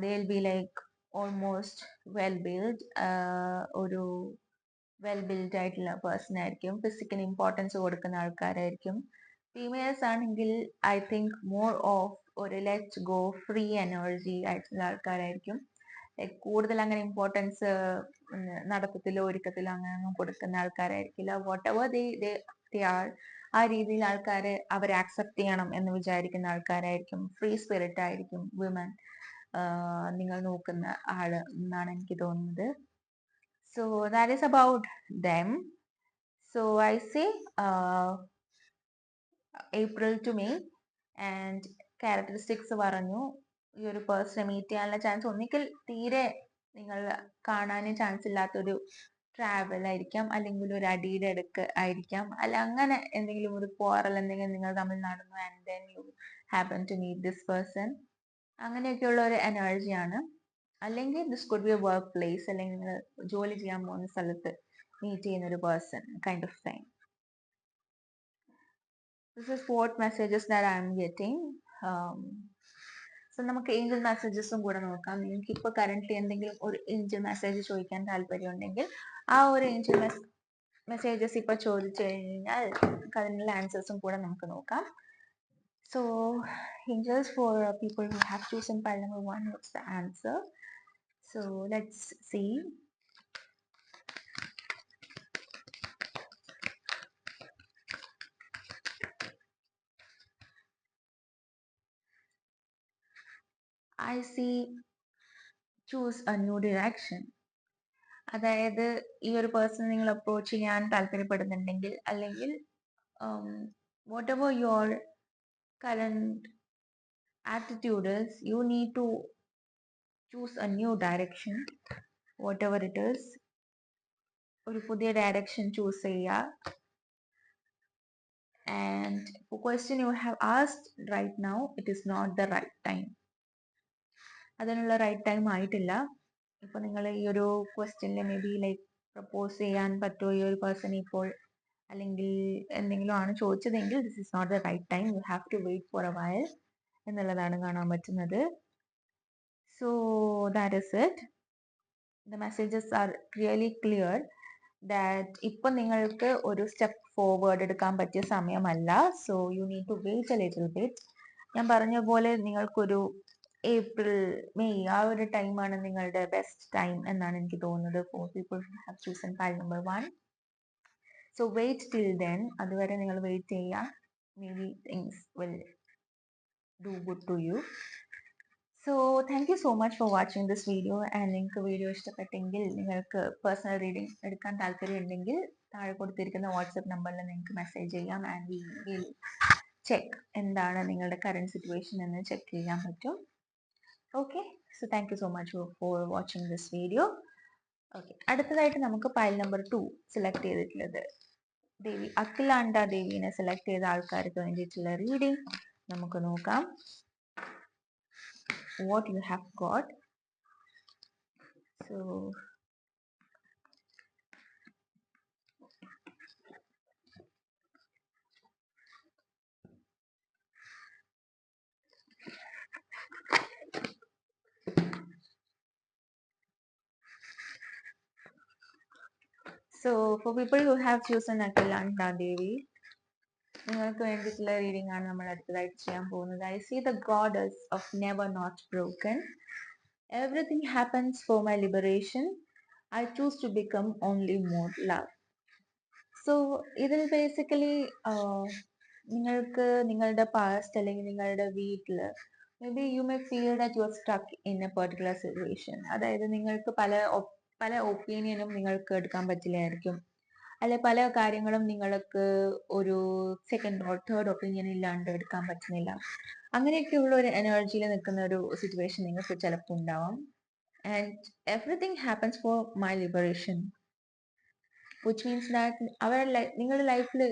they will be like almost well build, ഒരു വെൽ ബിൽഡ് ആയിട്ടുള്ള പേഴ്സൺ ആയിരിക്കും. ഫിസിക്കൽ ഇമ്പോർട്ടൻസ് കൊടുക്കുന്ന ആൾക്കാരായിരിക്കും. ഫീമെയിൽസ് ആണെങ്കിൽ ഐ തിങ്ക് മോർ ഓഫ് ഒരു ലെറ്റ് ഗോ ഫ്രീ എനർജി ആയിട്ടുള്ള ആൾക്കാരായിരിക്കും. കൂടുതൽ അങ്ങനെ ഇമ്പോർട്ടൻസ് നടത്തത്തിലോ ഒരുക്കത്തിലോ അങ്ങനെയൊന്നും കൊടുക്കുന്ന ആൾക്കാരായിരിക്കില്ല. വാട്ട് എവർ ദേ ആർ, ആ രീതിയിൽ ആൾക്കാരെ അവരെ ആക്സെപ്റ്റ് ചെയ്യണം എന്ന് വിചാരിക്കുന്ന ആൾക്കാരായിരിക്കും. ഫ്രീ സ്പിരിറ്റ് ആയിരിക്കും വിമൻ നിങ്ങൾ നോക്കുന്ന ആള് എന്നാണ് എനിക്ക് തോന്നുന്നത്. So that is about them. So I say April to May and characteristics പറഞ്ഞു. ഈ ഒരു പേഴ്സണെ മീറ്റ് ചെയ്യാനുള്ള ചാൻസ് ഒന്നിക്കൽ തീരെ നിങ്ങൾ കാണാനും ചാൻസ് ഇല്ലാത്തൊരു ട്രാവൽ ആയിരിക്കാം, അല്ലെങ്കിൽ ഒരു അടിയുടെ അടുക്ക് ആയിരിക്കാം, അല്ല അങ്ങനെ എന്തെങ്കിലും ഒരു ക്വാറൽ എന്തെങ്കിലും നിങ്ങൾ തമ്മിൽ നടന്നു and then you happen to meet this person, അങ്ങനെയൊക്കെയുള്ള ഒരു എനർജിയാണ്. അല്ലെങ്കിൽ this could be a work place, അല്ലെങ്കിൽ നിങ്ങൾ ജോലി ചെയ്യാൻ പോകുന്ന സ്ഥലത്ത് മീറ്റ് ചെയ്യുന്ന ഒരു person kind of thing. This is what messages that I am getting. So നമുക്ക് ഏഞ്ചൽ മെസ്സേജസും കൂടെ നോക്കാം. നിങ്ങൾക്ക് ഇപ്പോൾ കറന്റ് എന്തെങ്കിലും ഒരു ഏഞ്ചൽ മെസ്സേജ് ചോദിക്കാൻ താല്പര്യം ഉണ്ടെങ്കിൽ ആ ഒരു ഏഞ്ചൽ മെസ്സേജസ് ഇപ്പൊ ചോദിച്ചു കഴിഞ്ഞാൽ അതിനുള്ള ആൻസേഴ്സും കൂടെ നമുക്ക് നോക്കാം. So angels for people who have chosen pile number 1, what's the answer? So let's see. I see choose a new direction. അതായത് ഈ ഒരു പേഴ്സൺ നിങ്ങൾ അപ്രോച്ച് ചെയ്യാൻ താല്പര്യപ്പെടുന്നുണ്ടെങ്കിൽ, അല്ലെങ്കിൽ what ever your current attitude is, you need to choose a new direction, whatever it is. ഒരു പുതിയ ഡയറക്ഷൻ ചൂസ് ചെയ്യുക. And the question you have asked right now, it is not the right time. അതിനുള്ള റൈറ്റ് ടൈം ആയിട്ടില്ല. ഇപ്പൊ നിങ്ങൾ ഈ ഒരു ക്വസ്റ്റ്യനിൽ മേ ബി ലൈക്ക് പ്രപ്പോസ് ചെയ്യാൻ പറ്റുമോ ഈ ഒരു പേഴ്സൺ ഇപ്പോൾ, അല്ലെങ്കിൽ എന്തെങ്കിലും ആണ് ചോദിച്ചതെങ്കിൽ this is not the right time, you have to wait for a while എന്നുള്ളതാണ് കാണാൻ പറ്റുന്നത്. So that is it. The messages are really clear that ഇപ്പൊ നിങ്ങൾക്ക് ഒരു സ്റ്റെപ്പ് ഫോർവേഡ് എടുക്കാൻ പറ്റിയ സമയമല്ല. So you need to wait a little bit. ഞാൻ പറഞ്ഞ പോലെ നിങ്ങൾക്കൊരു ഏപ്രിൽ മെയ് ആ ഒരു ടൈമാണ് നിങ്ങളുടെ ബെസ്റ്റ് ടൈം എന്നാണ് എനിക്ക് തോന്നുന്നത് for people who have chosen pile number 1. So wait till then. അതുവരെ നിങ്ങൾ വെയിറ്റ് ചെയ്യുക. Maybe things will do good to you. So thank you so much for watching this video. And നിങ്ങൾക്ക് വീഡിയോ ഇഷ്ടപ്പെട്ടെങ്കിൽ, നിങ്ങൾക്ക് പേഴ്സണൽ റീഡിംഗ് എടുക്കാൻ താല്പര്യം ഉണ്ടെങ്കിൽ താഴെ കൊടുത്തിരിക്കുന്ന വാട്സപ്പ് നമ്പറിൽ നിങ്ങൾക്ക് മെസ്സേജ് ചെയ്യാം. ആൻഡ് വി വിൽ ചെക്ക് എന്താണ് നിങ്ങളുടെ കറന്റ് സിറ്റുവേഷൻ എന്ന് ചെക്ക് ചെയ്യാൻ പറ്റും. Okay, so thank you so much for watching this video. Okay, അടുത്തതായിട്ട് നമുക്ക് പൈൽ നമ്പർ 2 സെലക്ട് ചെയ്തിട്ടുള്ളത് ദേവി അഖിലാണ്ട ദേവിനെ സെലക്ട് ചെയ്ത ആൾക്കാർക്ക് വേണ്ടിയിട്ടുള്ള റീഡിംഗ് നമുക്ക് നോക്കാം. What you have got. So for people who have chosen Akhilanda Devi, നിങ്ങൾക്ക് വേണ്ടിയിട്ടുള്ള റീഡിംഗ് ആണ് നമ്മൾ അടുത്തതായിട്ട് ചെയ്യാൻ പോകുന്നത്. I see the goddess of never not broken. Everything happens for my liberation. I choose to become only more love. So ഇതിൽ ബേസിക്കലി നിങ്ങൾക്ക് നിങ്ങളുടെ പാസ്റ്റ് അല്ലെങ്കിൽ നിങ്ങളുടെ വീട്ടിൽ may be U may feel that you R stuck in A particular situation. അതായത് നിങ്ങൾക്ക് പല ഒപ്പീനിയനും നിങ്ങൾക്ക് എടുക്കാൻ പറ്റില്ലായിരിക്കും, അല്ലെ പല കാര്യങ്ങളും നിങ്ങൾക്ക് ഒരു സെക്കൻഡ് ഓർ തേർഡ് ഒപ്പീനിയൻ ഇല്ലാണ്ട് എടുക്കാൻ പറ്റുന്നില്ല. അങ്ങനെയൊക്കെയുള്ള ഒരു എനർജിയിൽ നിൽക്കുന്ന ഒരു സിറ്റുവേഷൻ നിങ്ങൾക്ക് ചിലപ്പോൾ ഉണ്ടാവാം. And everything happens for my liberation, which means that നിങ്ങളുടെ ലൈഫിൽ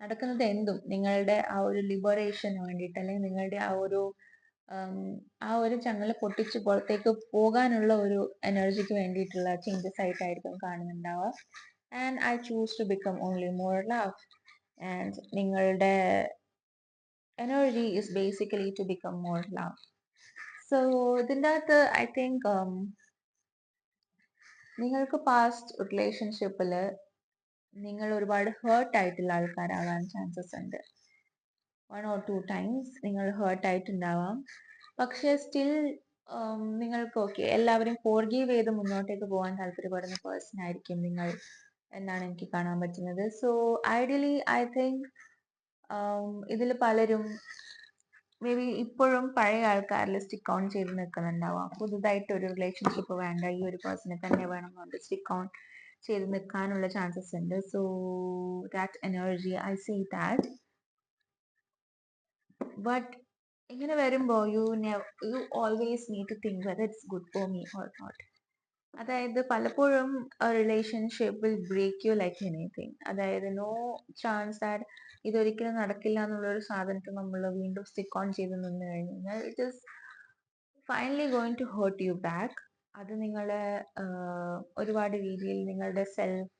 നടക്കുന്നത് എന്തും നിങ്ങളുടെ ആ ഒരു ലിബറേഷന് വേണ്ടിയിട്ട്, അല്ലെങ്കിൽ നിങ്ങളുടെ ആ ഒരു ചങ്ങല പൊട്ടിച്ച് പുറത്തേക്ക് പോകാനുള്ള ഒരു എനർജിക്ക് വേണ്ടിയിട്ടുള്ള ചേഞ്ചസ് ആയിട്ടായിരിക്കും കാണുന്നുണ്ടാവുക. And I choose to become only more love. And നിങ്ങളുടെ energy is basically to become more love. So ഇതിൻ്റെ അകത്ത് ഐ തിങ്ക് നിങ്ങൾക്ക് പാസ്റ്റ് റിലേഷൻഷിപ്പിൽ നിങ്ങൾ ഒരുപാട് ഹേർട്ട് ആയിട്ടുള്ള ആൾക്കാരാകാൻ ചാൻസസ് ഉണ്ട്. 1 or 2 ടൈംസ് നിങ്ങൾ ഹേർട്ട് ആയിട്ടുണ്ടാവാം. പക്ഷെ സ്റ്റിൽ നിങ്ങൾക്ക് ഓക്കെ എല്ലാവരും ഫോർഗീവ് ചെയ്ത് മുന്നോട്ടേക്ക് പോകാൻ താല്പര്യപ്പെടുന്ന പേഴ്സൺ ആയിരിക്കും നിങ്ങൾ എന്നാണ് എനിക്ക് കാണാൻ പറ്റുന്നത്. സോ ഐഡിയലി ഐ തിങ്ക് ഇതിൽ പലരും മേ ബി ഇപ്പോഴും പഴയ ആൾക്കാരിൽ സ്റ്റിക്ക് ഓൺ ചെയ്ത് നിൽക്കുന്നുണ്ടാവാം. പുതുതായിട്ട് ഒരു റിലേഷൻഷിപ്പ് വേണ്ട, ഈ ഒരു പേഴ്സണെ തന്നെ വേണം എന്നുകൊണ്ട് സ്റ്റിക്ക് ഓൺ ചെയ്ത് നിൽക്കാനുള്ള ചാൻസസ് ഉണ്ട്. So that energy I see that. But ഇങ്ങനെ വരുമ്പോൾ you always need to think whether it's good for me or not. അതായത് പലപ്പോഴും relationship will break you like anything. അതായത് നോ ചാൻസ് ദാറ്റ് ഇതൊരിക്കലും നടക്കില്ല എന്നുള്ളൊരു സാധനത്തിൽ നമ്മൾ വീണ്ടും സ്റ്റിക്ക് ഓൺ ചെയ്ത് നിന്ന് കഴിഞ്ഞാൽ it is finally going to hurt you back. അത് നിങ്ങളെ ഒരുപാട് രീതിയിൽ നിങ്ങളുടെ സെൽഫ്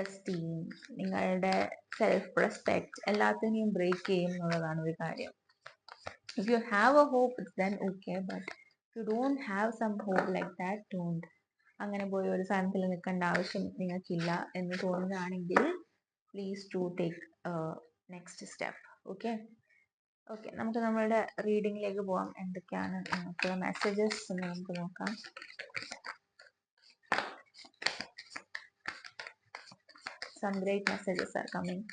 എസ്റ്റീം, നിങ്ങളുടെ സെൽഫ് റെസ്പെക്ട് എല്ലാത്തിനെയും ബ്രേക്ക് ചെയ്യും എന്നുള്ളതാണ് ഒരു കാര്യം. If you have a hope it's then okay, but you don't have some hope like that, don't. അങ്ങനെ പോയി ഒരു സാധനത്തിൽ നിൽക്കേണ്ട ആവശ്യം നിങ്ങൾക്കില്ല എന്ന് തോന്നുകയാണെങ്കിൽ please to take next step. Okay okay നമുക്ക് നമ്മളുടെ റീഡിങ്ങിലേക്ക് പോവാം. എന്തൊക്കെയാണ് നമുക്കുള്ള മെസ്സേജസ് എന്ന് നമുക്ക് നോക്കാം. Some great messages are coming.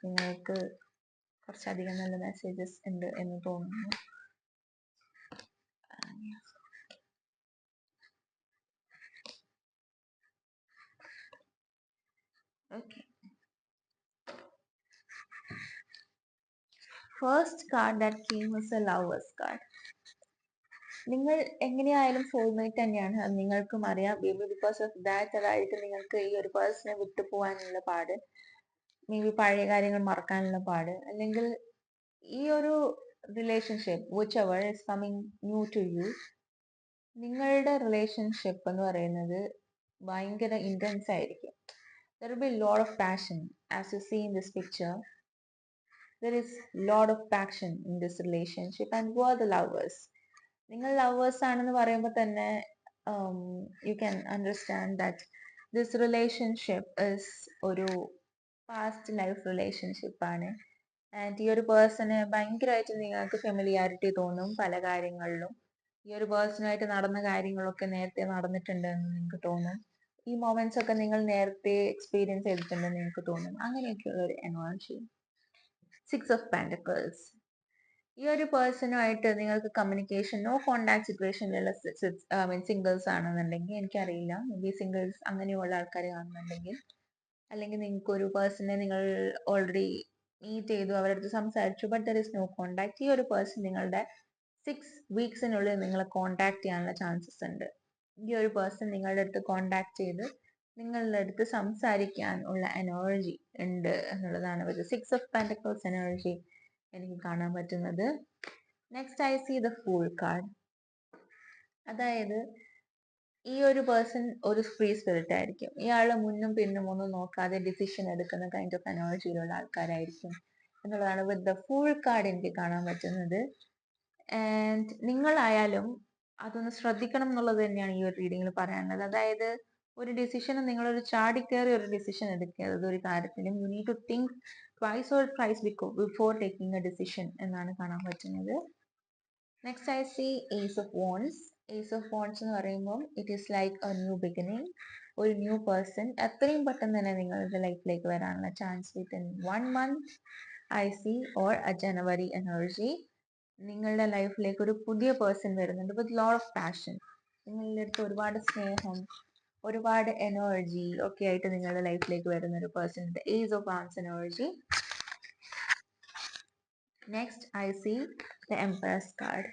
നിങ്ങൾക്ക് കുറച്ചധികം നല്ല മെസ്സേജസ് ഉണ്ട് എന്ന് തോന്നുന്നു. Okay, first card that came was a lovers card. നിങ്ങൾ എങ്ങനെയായാലും സോൾമേറ്റ് തന്നെയാണ്, അത് നിങ്ങൾക്കും അറിയാം. Maybe because of that അതായിട്ട് നിങ്ങൾക്ക് ഈ ഒരു പേഴ്സണെ വിട്ടു പോകാനുള്ള പാട്, മേ ബി പഴയ കാര്യങ്ങൾ മറക്കാനുള്ള പാട്, അല്ലെങ്കിൽ ഈ ഒരു relationship whichever is coming new to you, നിങ്ങളുടെ റിലേഷൻഷിപ്പ് എന്ന് പറയുന്നത് ഭയങ്കര ഇന്റൻസ് ആയിരിക്കും. There will be a lot of passion. As you see in this picture, there is lot of passion in this relationship and who are the lovers. നിങ്ങൾ ലവേഴ്സ് ആണെന്ന് പറയുമ്പോൾ തന്നെ you can understand that this relationship is ഒരു പാസ്റ്റ് ലൈഫ് റിലേഷൻഷിപ്പ് ആണ്. ആൻഡ് ഈ ഒരു പേഴ്സണ് ഭയങ്കരമായിട്ട് നിങ്ങൾക്ക് ഫെമിലിയാരിറ്റി തോന്നും പല കാര്യങ്ങളിലും. ഈ ഒരു പേഴ്സണായിട്ട് നടന്ന കാര്യങ്ങളൊക്കെ നേരത്തെ നടന്നിട്ടുണ്ട് എന്ന് നിങ്ങൾക്ക് തോന്നും. ഈ മൊമെന്റ്സ് ഒക്കെ നിങ്ങൾ നേരത്തെ എക്സ്പീരിയൻസ് ചെയ്തിട്ടുണ്ടെന്ന് നിങ്ങൾക്ക് തോന്നും. അങ്ങനെയൊക്കെയുള്ള ഒരു എനർജി. 6 of pentacles. ഈ ഒരു പേഴ്സണുമായിട്ട് നിങ്ങൾക്ക് കമ്മ്യൂണിക്കേഷൻ, നോ കോണ്ടാക്ട് സിറ്റുവേഷനിലുള്ള സിംഗിൾസ് ആണെന്നുണ്ടെങ്കിൽ, എനിക്കറിയില്ല, മേ ബി സിംഗിൾസ് അങ്ങനെയുള്ള ആൾക്കാർ കാണുന്നുണ്ടെങ്കിൽ, അല്ലെങ്കിൽ നിങ്ങൾക്ക് ഒരു പേഴ്സണെ നിങ്ങൾ ഓൾറെഡി മീറ്റ് ചെയ്തു, അവരുടെ അടുത്ത് സംസാരിച്ചു, but there is no contact. ഈ ഒരു പേഴ്സൺ നിങ്ങളുടെ 6 വീക്സിനുള്ളിൽ നിങ്ങളെ കോണ്ടാക്ട് ചെയ്യാനുള്ള ചാൻസസ് ഉണ്ട്. ഈ ഒരു പേഴ്സൺ നിങ്ങളുടെ അടുത്ത് കോണ്ടാക്ട് ചെയ്ത് നിങ്ങളുടെ അടുത്ത് സംസാരിക്കാൻ ഉള്ള എനർജി ഉണ്ട് എന്നുള്ളതാണ് ഒരു 6 ഓഫ് പെന്റക്കിൾസ് എനർജി എനിക്ക് കാണാൻ പറ്റുന്നത്. Next I see the fool card. അതായത് ഈ ഒരു പേഴ്സൺ ഒരു ഫ്രീ സ്പിരിറ്റ് ആയിരിക്കും. ഇയാൾ മുന്നും പിന്നും ഒന്നും നോക്കാതെ ഡിസിഷൻ എടുക്കുന്ന കൈൻഡ് ഓഫ് എനർജിയിലുള്ള ആൾക്കാരായിരിക്കും എന്നുള്ളതാണ് വിത്ത് ദ ഫൂൾ കാർഡ് എനിക്ക് കാണാൻ പറ്റുന്നത്. ആൻഡ് നിങ്ങളായാലും അതൊന്ന് ശ്രദ്ധിക്കണം എന്നുള്ളത് തന്നെയാണ് ഈ ഒരു റീഡിങ്ങിൽ പറയാനുള്ളത്. അതായത് ഒരു ഡിസിഷൻ, നിങ്ങളൊരു ചാടിക്കേറി ഒരു ഡിസിഷൻ എടുക്കരുത് ഒരു കാര്യത്തിലും. You need to think twice or thrice before taking a decision എന്നാണ് കാണാൻ പറ്റുന്നത്. Next I see ace of wands. Ace of wands എന്ന് പറയുമ്പോൾ it is like a new beginning. ഒരു ന്യൂ പേഴ്സൺ എത്രയും പെട്ടെന്ന് തന്നെ നിങ്ങളുടെ ലൈഫിലേക്ക് വരാനുള്ള chance within 1 month I see, or a January energy. നിങ്ങളുടെ ലൈഫിലേക്ക് ഒരു പുതിയ പേഴ്സൺ വരുന്നുണ്ട് വിത്ത് ലോട്ട് ഓഫ് പാഷൻ. നിങ്ങളുടെ അടുത്ത് ഒരുപാട് സ്നേഹം, ഒരുപാട് എനർജി ഒക്കെ ആയിട്ട് നിങ്ങളുടെ ലൈഫിലേക്ക് വരുന്ന ഒരു person, ace of wands energy. Next I see the empress card,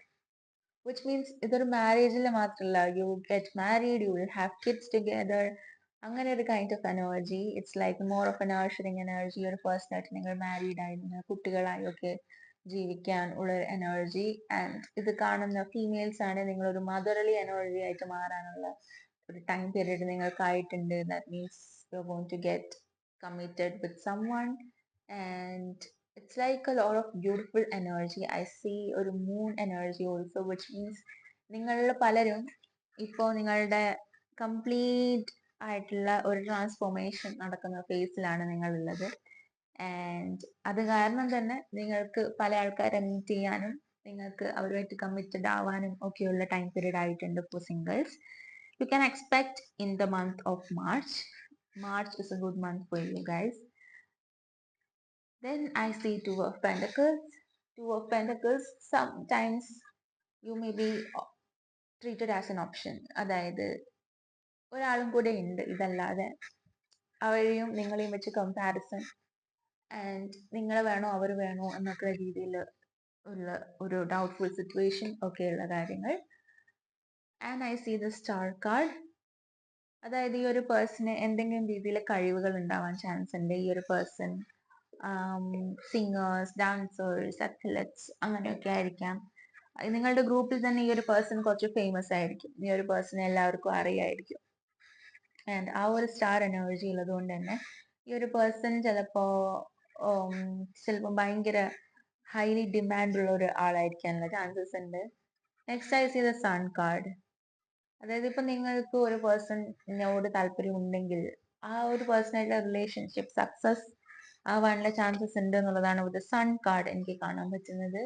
which means ഇതൊരു മാരേജിൽ മാത്രമല്ല, you get married, you will have kids together, അങ്ങനെ ഒരു kind of energy. It's like more of a nurturing energy. ഒരു പേഴ്സണായിട്ട് നിങ്ങൾ മാരീഡ് ആയി, കുട്ടികളായി ഒക്കെ ജീവിക്കാൻ ഉള്ള ഒരു എനർജി. ആൻഡ് ഇത് കാണുന്ന ഫീമെയിൽസ് ആണ്, നിങ്ങളൊരു മദർലി എനർജി ആയിട്ട് മാറാനുള്ള ഒരു ടൈം പീരീഡ് നിങ്ങൾക്കായിട്ടുണ്ട്. That means you are going to get committed with someone. And it's like a lot of beautiful energy. I see ഒരു moon energy also, which means നിങ്ങളിൽ പലരും ഇപ്പോൾ നിങ്ങളുടെ കംപ്ലീറ്റ് ആയിട്ടുള്ള ഒരു ട്രാൻസ്ഫോർമേഷൻ നടക്കുന്ന ഫേസിലാണ് നിങ്ങളുള്ളത്. ആൻഡ് അത് കാരണം തന്നെ നിങ്ങൾക്ക് പല ആൾക്കാരെ മീറ്റ് ചെയ്യാനും നിങ്ങൾക്ക് അവരുമായിട്ട് കമ്മിറ്റഡ് ആവാനും ഒക്കെയുള്ള ടൈം പീരീഡ് ആയിട്ടുണ്ട് for singles. You can expect in the month of March. March is a good month for you guys. Then I see Two of Pentacles. Two of Pentacles, sometimes you may be treated as an option. അതായത് ഒരാളും കൂടെ ഉണ്ട്, ഇതല്ലാതെ അവരെയും നിങ്ങളെയും വെച്ച് കമ്പാരിസൺ ആൻഡ് നിങ്ങളെ വേണോ അവർ വേണോ എന്നൊക്കെ രീതിയിൽ ഉള്ള ഒരു ഡൗട്ട്ഫുൾ സിറ്റുവേഷൻ ഒക്കെയുള്ള കാര്യങ്ങൾ. And I see the star card. അതായത് ഈ ഒരു പേഴ്സണ് എന്തെങ്കിലും രീതിയിൽ കഴിവുകൾ ഉണ്ടാവാൻ ചാൻസ് ഉണ്ട്. ഈ ഒരു പേഴ്സൺ സിംഗേഴ്സ്, ഡാൻസേഴ്സ്, അത്ലറ്റ്സ് അങ്ങനെയൊക്കെ ആയിരിക്കാം. നിങ്ങളുടെ ഗ്രൂപ്പിൽ തന്നെ ഈ ഒരു പേഴ്സൺ കുറച്ച് ഫേമസ് ആയിരിക്കും. ഈ ഒരു പേഴ്സണെ എല്ലാവർക്കും അറിയായിരിക്കും. ആൻഡ് ആ ഒരു സ്റ്റാർ എനർജി ഉള്ളത് കൊണ്ട് തന്നെ ഈ ഒരു പേഴ്സൺ ചിലപ്പോ ഭയങ്കര ഹൈലി ഡിമാൻഡ് ഉള്ള ഒരു ആളായിരിക്കാനുള്ള ചാൻസസ് ഉണ്ട്. Next I see the sun card. അതായത് ഇപ്പൊ നിങ്ങൾക്ക് ഒരു പേഴ്സണിനോട് താല്പര്യം ഉണ്ടെങ്കിൽ ആ ഒരു പേഴ്സണായിട്ടുള്ള റിലേഷൻഷിപ്പ് സക്സസ് ആവാനുള്ള ചാൻസസ് ഉണ്ട് എന്നുള്ളതാണ് വിത്ത് സൺ കാർഡ് എനിക്ക് കാണാൻ പറ്റുന്നത്.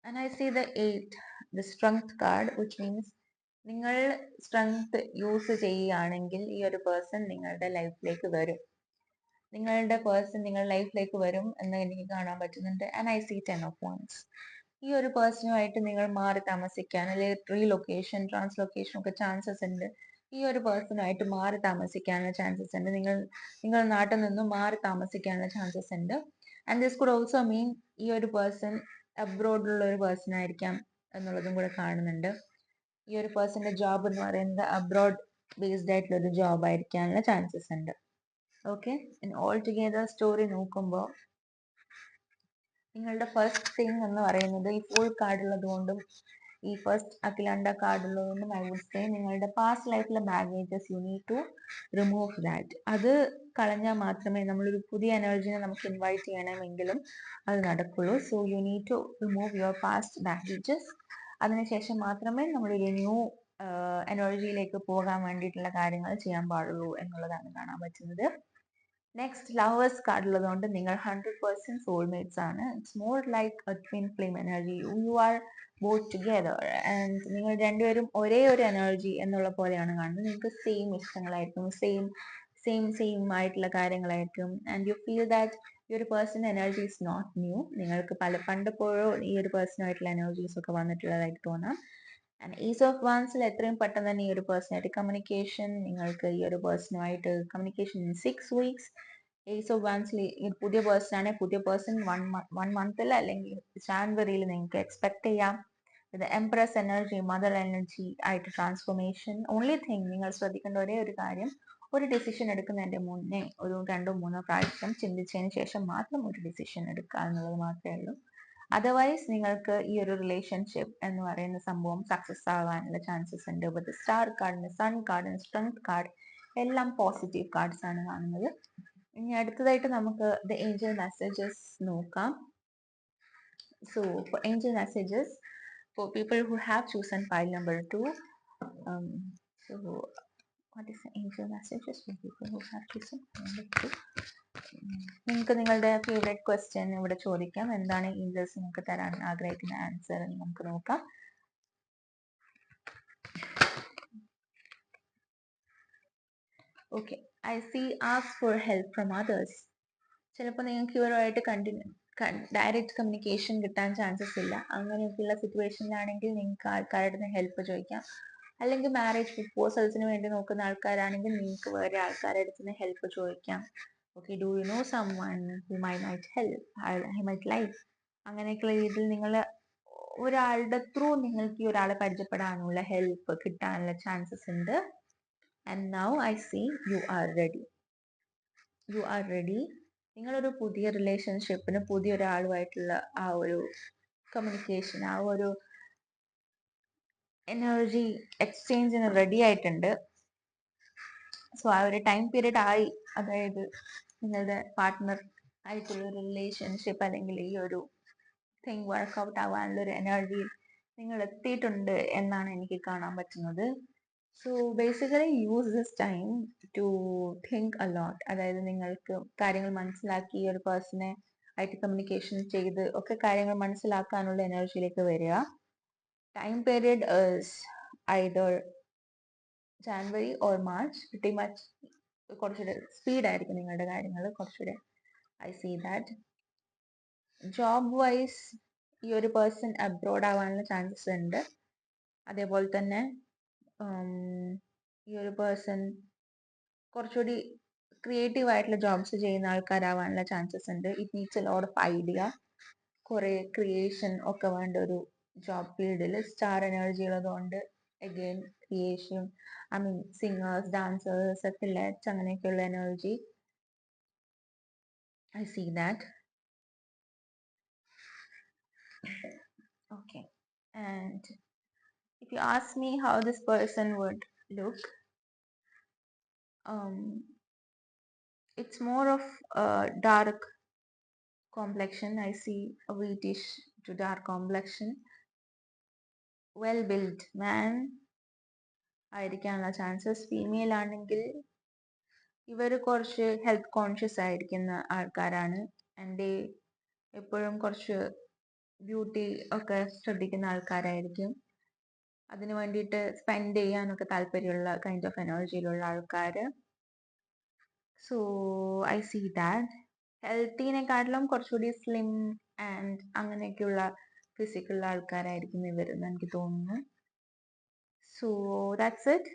And I see the 8, the strength card, which means നിങ്ങൾ സ്ട്രെങ്ത് യൂസ് ചെയ്യുകയാണെങ്കിൽ ഈ ഒരു പേഴ്സൺ നിങ്ങളുടെ ലൈഫിലേക്ക് വരും. നിങ്ങളുടെ ലൈഫിലേക്ക് വരും എന്ന് എനിക്ക് കാണാൻ പറ്റുന്നുണ്ട്. And I C 10 of wands. ഈ ഒരു പേഴ്സണുമായിട്ട് നിങ്ങൾ മാറി താമസിക്കാൻ അല്ലെങ്കിൽ റീലൊക്കേഷൻ, ട്രാൻസ്ലൊക്കേഷൻ ഒക്കെ ചാൻസസ് ഉണ്ട്. ഈ ഒരു പേഴ്സണുമായിട്ട് മാറി താമസിക്കാനുള്ള ചാൻസസ് ഉണ്ട്. നിങ്ങൾ നാട്ടിൽ നിന്നും മാറി താമസിക്കാനുള്ള ചാൻസസ് ഉണ്ട്. ആൻഡ് ദിസ് കുഡ് ഓൾസോ മീൻ ഈ ഒരു പേഴ്സൺ അബ്രോഡിലുള്ള ഒരു പേഴ്സൺ ആയിരിക്കാം എന്നുള്ളതും കൂടെ കാണുന്നുണ്ട്. ഈ ഒരു പേഴ്സന്റെ ജോബ് എന്ന് പറയുന്നത് അബ്രോഡ് ബേസ്ഡ് ആയിട്ടുള്ള ഒരു ജോബ് ആയിരിക്കാനുള്ള ചാൻസസ് ഉണ്ട്. ഓക്കെ, ഓൾ ടുഗെദർ സ്റ്റോറി നോക്കുമ്പോൾ നിങ്ങളുടെ ഫസ്റ്റ് തിങ് എന്ന് പറയുന്നത് ഈ ഫുൾ കാർഡ് ഉള്ളത് കൊണ്ടും ഈ ഫസ്റ്റ് അഖിലാണ്ട കാർഡ് ഉള്ളത് കൊണ്ടും ഐ വുഡ് സേ നിങ്ങളുടെ പാസ്റ്റ് ലൈഫിലെ baggages you need to remove that. അത് കളഞ്ഞാൽ മാത്രമേ നമ്മളൊരു പുതിയ എനർജിനെ നമുക്ക് ഇൻവൈറ്റ് ചെയ്യണമെങ്കിലും അത് നടക്കുള്ളൂ. So you need to remove your past baggages. അതിനുശേഷം മാത്രമേ നമ്മളൊരു ന്യൂ എനർജിയിലേക്ക് പോകാൻ വേണ്ടിയിട്ടുള്ള കാര്യങ്ങൾ ചെയ്യാൻ പാടുള്ളൂ എന്നുള്ളതാണ് കാണാൻ പറ്റുന്നത്. നെക്സ്റ്റ് ലവേഴ്സ് കാർഡ് ഉള്ളതുകൊണ്ട് നിങ്ങൾ 100% സോൾമേറ്റ്സ് ആണ്. It's more like A twin flame energy. You are both together and നിങ്ങൾ രണ്ടുപേരും ഒരേ ഒരു എനർജി എന്നുള്ള പോലെയാണ് കാണുന്നത്. നിങ്ങൾക്ക് സെയിം ഇഷ്ടങ്ങളായിരിക്കും, സെയിം ആയിട്ടുള്ള കാര്യങ്ങളായിരിക്കും. ആൻഡ് യു ഫീൽ ദാറ്റ് ഈ ഒരു person energy is not new. നിങ്ങൾക്ക് പണ്ടെപ്പോഴോ ഈ ഒരു പേഴ്സണായിട്ടുള്ള എനർജീസ് ഒക്കെ വന്നിട്ടുള്ളതായിട്ട് തോന്നാം. ആൻഡ് ഈസ് ഓഫ് വാൻസിൽ എത്രയും പെട്ടെന്ന് തന്നെ ഈ ഒരു പേഴ്സണായിട്ട് കമ്മ്യൂണിക്കേഷൻ, നിങ്ങൾക്ക് ഈ ഒരു പേഴ്സണുമായിട്ട് communication in 6 weeks. Is of വാൻസിൽ പുതിയ പേഴ്സൺ ആണ്. പുതിയ പേഴ്സൺ 1 month അല്ലെങ്കിൽ ജാനുവരിയിൽ നിങ്ങൾക്ക് എക്സ്പെക്ട് ചെയ്യാം. ഇത് എംപ്രസ് എനർജി, മദർ എനർജി ആയിട്ട് ട്രാൻസ്ഫോർമേഷൻ. ഓൺലി തിങ് നിങ്ങൾ ശ്രദ്ധിക്കേണ്ട ഒരേ ഒരു കാര്യം, ഒരു ഡിസിഷൻ എടുക്കുന്നതിന്റെ മുന്നേ ഒരു 2-3 പ്രാവശ്യം ചിന്തിച്ചതിന് ശേഷം മാത്രം ഒരു ഡിസിഷൻ എടുക്കുക എന്നുള്ളത് മാത്രമേ ഉള്ളൂ. അതർവൈസ് നിങ്ങൾക്ക് ഈ ഒരു റിലേഷൻഷിപ്പ് എന്ന് പറയുന്ന സംഭവം സക്സസ് ആവാനുള്ള ചാൻസസ് ഉണ്ട്. വിത്ത് സ്റ്റാർ കാർഡിന്, സൺ കാർഡിന്, സ്ട്രെങ്ത് കാർഡ് എല്ലാം പോസിറ്റീവ് കാർഡ്സ് ആണ് കാണുന്നത്. ഇനി അടുത്തതായിട്ട് നമുക്ക് ദ ഏഞ്ചൽ മെസ്സേജസ് നോക്കാം. So for angel messages for people who have chosen pile number 2, so what is the angel messages for people who have chosen pile number 2? നിങ്ങൾക്ക് നിങ്ങളുടെ ഫേവറേറ്റ് ക്വസ്റ്റ്യൻ ഇവിടെ ചോദിക്കാം. എന്താണ് ഏഞ്ചൽസ് നിങ്ങൾക്ക് തരാൻ ആഗ്രഹിക്കുന്ന ആൻസർ എന്ന് നമുക്ക് നോക്കാം. Okay, I C ask for help from others. ചിലപ്പോൾ നിങ്ങൾക്ക് ഇവരുമായിട്ട് ഡയറക്റ്റ് കമ്മ്യൂണിക്കേഷൻ കിട്ടാൻ ചാൻസസ് ഇല്ല. അങ്ങനെയൊക്കെയുള്ള സിറ്റുവേഷനിലാണെങ്കിൽ നിങ്ങൾക്ക് ആൾക്കാരുടെ ഹെൽപ്പ് ചോദിക്കാം. അല്ലെങ്കിൽ മാരേജ് പ്രപ്പോസൽസിന് വേണ്ടി നോക്കുന്ന ആൾക്കാരാണെങ്കിൽ നിങ്ങൾക്ക് വേറെ ആൾക്കാരുടെ അടുത്ത് ഹെൽപ്പ് ചോദിക്കാം. Okay, do you know someone who might help, I might like. അങ്ങനെയൊക്കെയുള്ള രീതിയിൽ നിങ്ങൾ ഒരാളുടെ ത്രൂ നിങ്ങൾക്ക് ഈ ഒരാളെ പരിചയപ്പെടാനുള്ള ഹെൽപ്പ് കിട്ടാനുള്ള ചാൻസസ് ഉണ്ട്. And now I see you are ready. You are ready. നിങ്ങളൊരു പുതിയ റിലേഷൻഷിപ്പിന്, പുതിയ ഒരാളുമായിട്ടുള്ള ആ ഒരു കമ്മ്യൂണിക്കേഷൻ, ആ ഒരു എനർജി എക്സ്ചേഞ്ചിന് റെഡി ആയിട്ടുണ്ട്. സോ ആ ഒരു ടൈം പീരീഡ് ആയി. അതായത് നിങ്ങളുടെ പാർട്ട്ണർ ആയിട്ടുള്ള ഒരു റിലേഷൻഷിപ്പ് അല്ലെങ്കിൽ ഈ ഒരു തിങ് വർക്ക്ഔട്ട് ആവാനുള്ള ഒരു എനർജി നിങ്ങൾ എത്തിയിട്ടുണ്ട് എന്നാണ് എനിക്ക് കാണാൻ പറ്റുന്നത്. So basically use this time to think a lot. അതായത് നിങ്ങൾക്ക് കാര്യങ്ങൾ മനസ്സിലാക്കി ഈ ഒരു പേഴ്സണെ ആയിട്ട് കമ്മ്യൂണിക്കേഷൻ ചെയ്ത് ഒക്കെ കാര്യങ്ങൾ മനസ്സിലാക്കാനുള്ള എനർജിയിലേക്ക് വരിക. Time period either January or March. pretty much കുറച്ചുകൂടെ സ്പീഡായിരിക്കും നിങ്ങളുടെ കാര്യങ്ങൾ കുറച്ചുകൂടെ. I see that job wise ഈ ഒരു പേഴ്സൺ അബ്രോഡ് ആവാനുള്ള ചാൻസസ് ഉണ്ട്. അതേപോലെ തന്നെ ഈ ഒരു പേഴ്സൺ കുറച്ചുകൂടി ക്രിയേറ്റീവ് ആയിട്ടുള്ള ജോബ്സ് ചെയ്യുന്ന ആൾക്കാരാവാനുള്ള ചാൻസസ് ഉണ്ട്. It needs a lot of idea, കുറെ ക്രിയേഷൻ ഒക്കെ വേണ്ട ഒരു ജോബ് ഫീൽഡിൽ. സ്റ്റാർ എനർജി ഉള്ളതുകൊണ്ട് again creation, I mean singers, dancers, athletes അങ്ങനെയൊക്കെയുള്ള energy I see that. Okay, and if you ask me how this person would look, it's more of a dark complexion. I see a wheatish to dark complexion, well built man ആയിരിക്കാനുള്ള ചാൻസസ്. ഫീമെയിൽ ആണെങ്കിൽ ഇവർ കുറച്ച് ഹെൽത്ത് കോൺഷ്യസ് ആയിരിക്കുന്ന ആൾക്കാരാണ്. ആൻഡ് എപ്പോഴും കുറച്ച് ബ്യൂട്ടി ഒക്കെ ശ്രദ്ധിക്കുന്ന ആൾക്കാരായിരിക്കും. അതിന് വേണ്ടിയിട്ട് സ്പെൻഡ് ചെയ്യാനൊക്കെ താല്പര്യമുള്ള കൈൻഡ് ഓഫ് എനർജിയിലുള്ള ആൾക്കാർ. സോ ഐ സീ ദാറ്റ് ഹെൽത്തിനെക്കാട്ടിലും കുറച്ചുകൂടി സ്ലിം ആൻഡ് അങ്ങനെയൊക്കെയുള്ള ഫിസിക്കുള്ള ആൾക്കാരായിരിക്കും ഇവരെന്ന് എനിക്ക് തോന്നുന്നു. So that's it.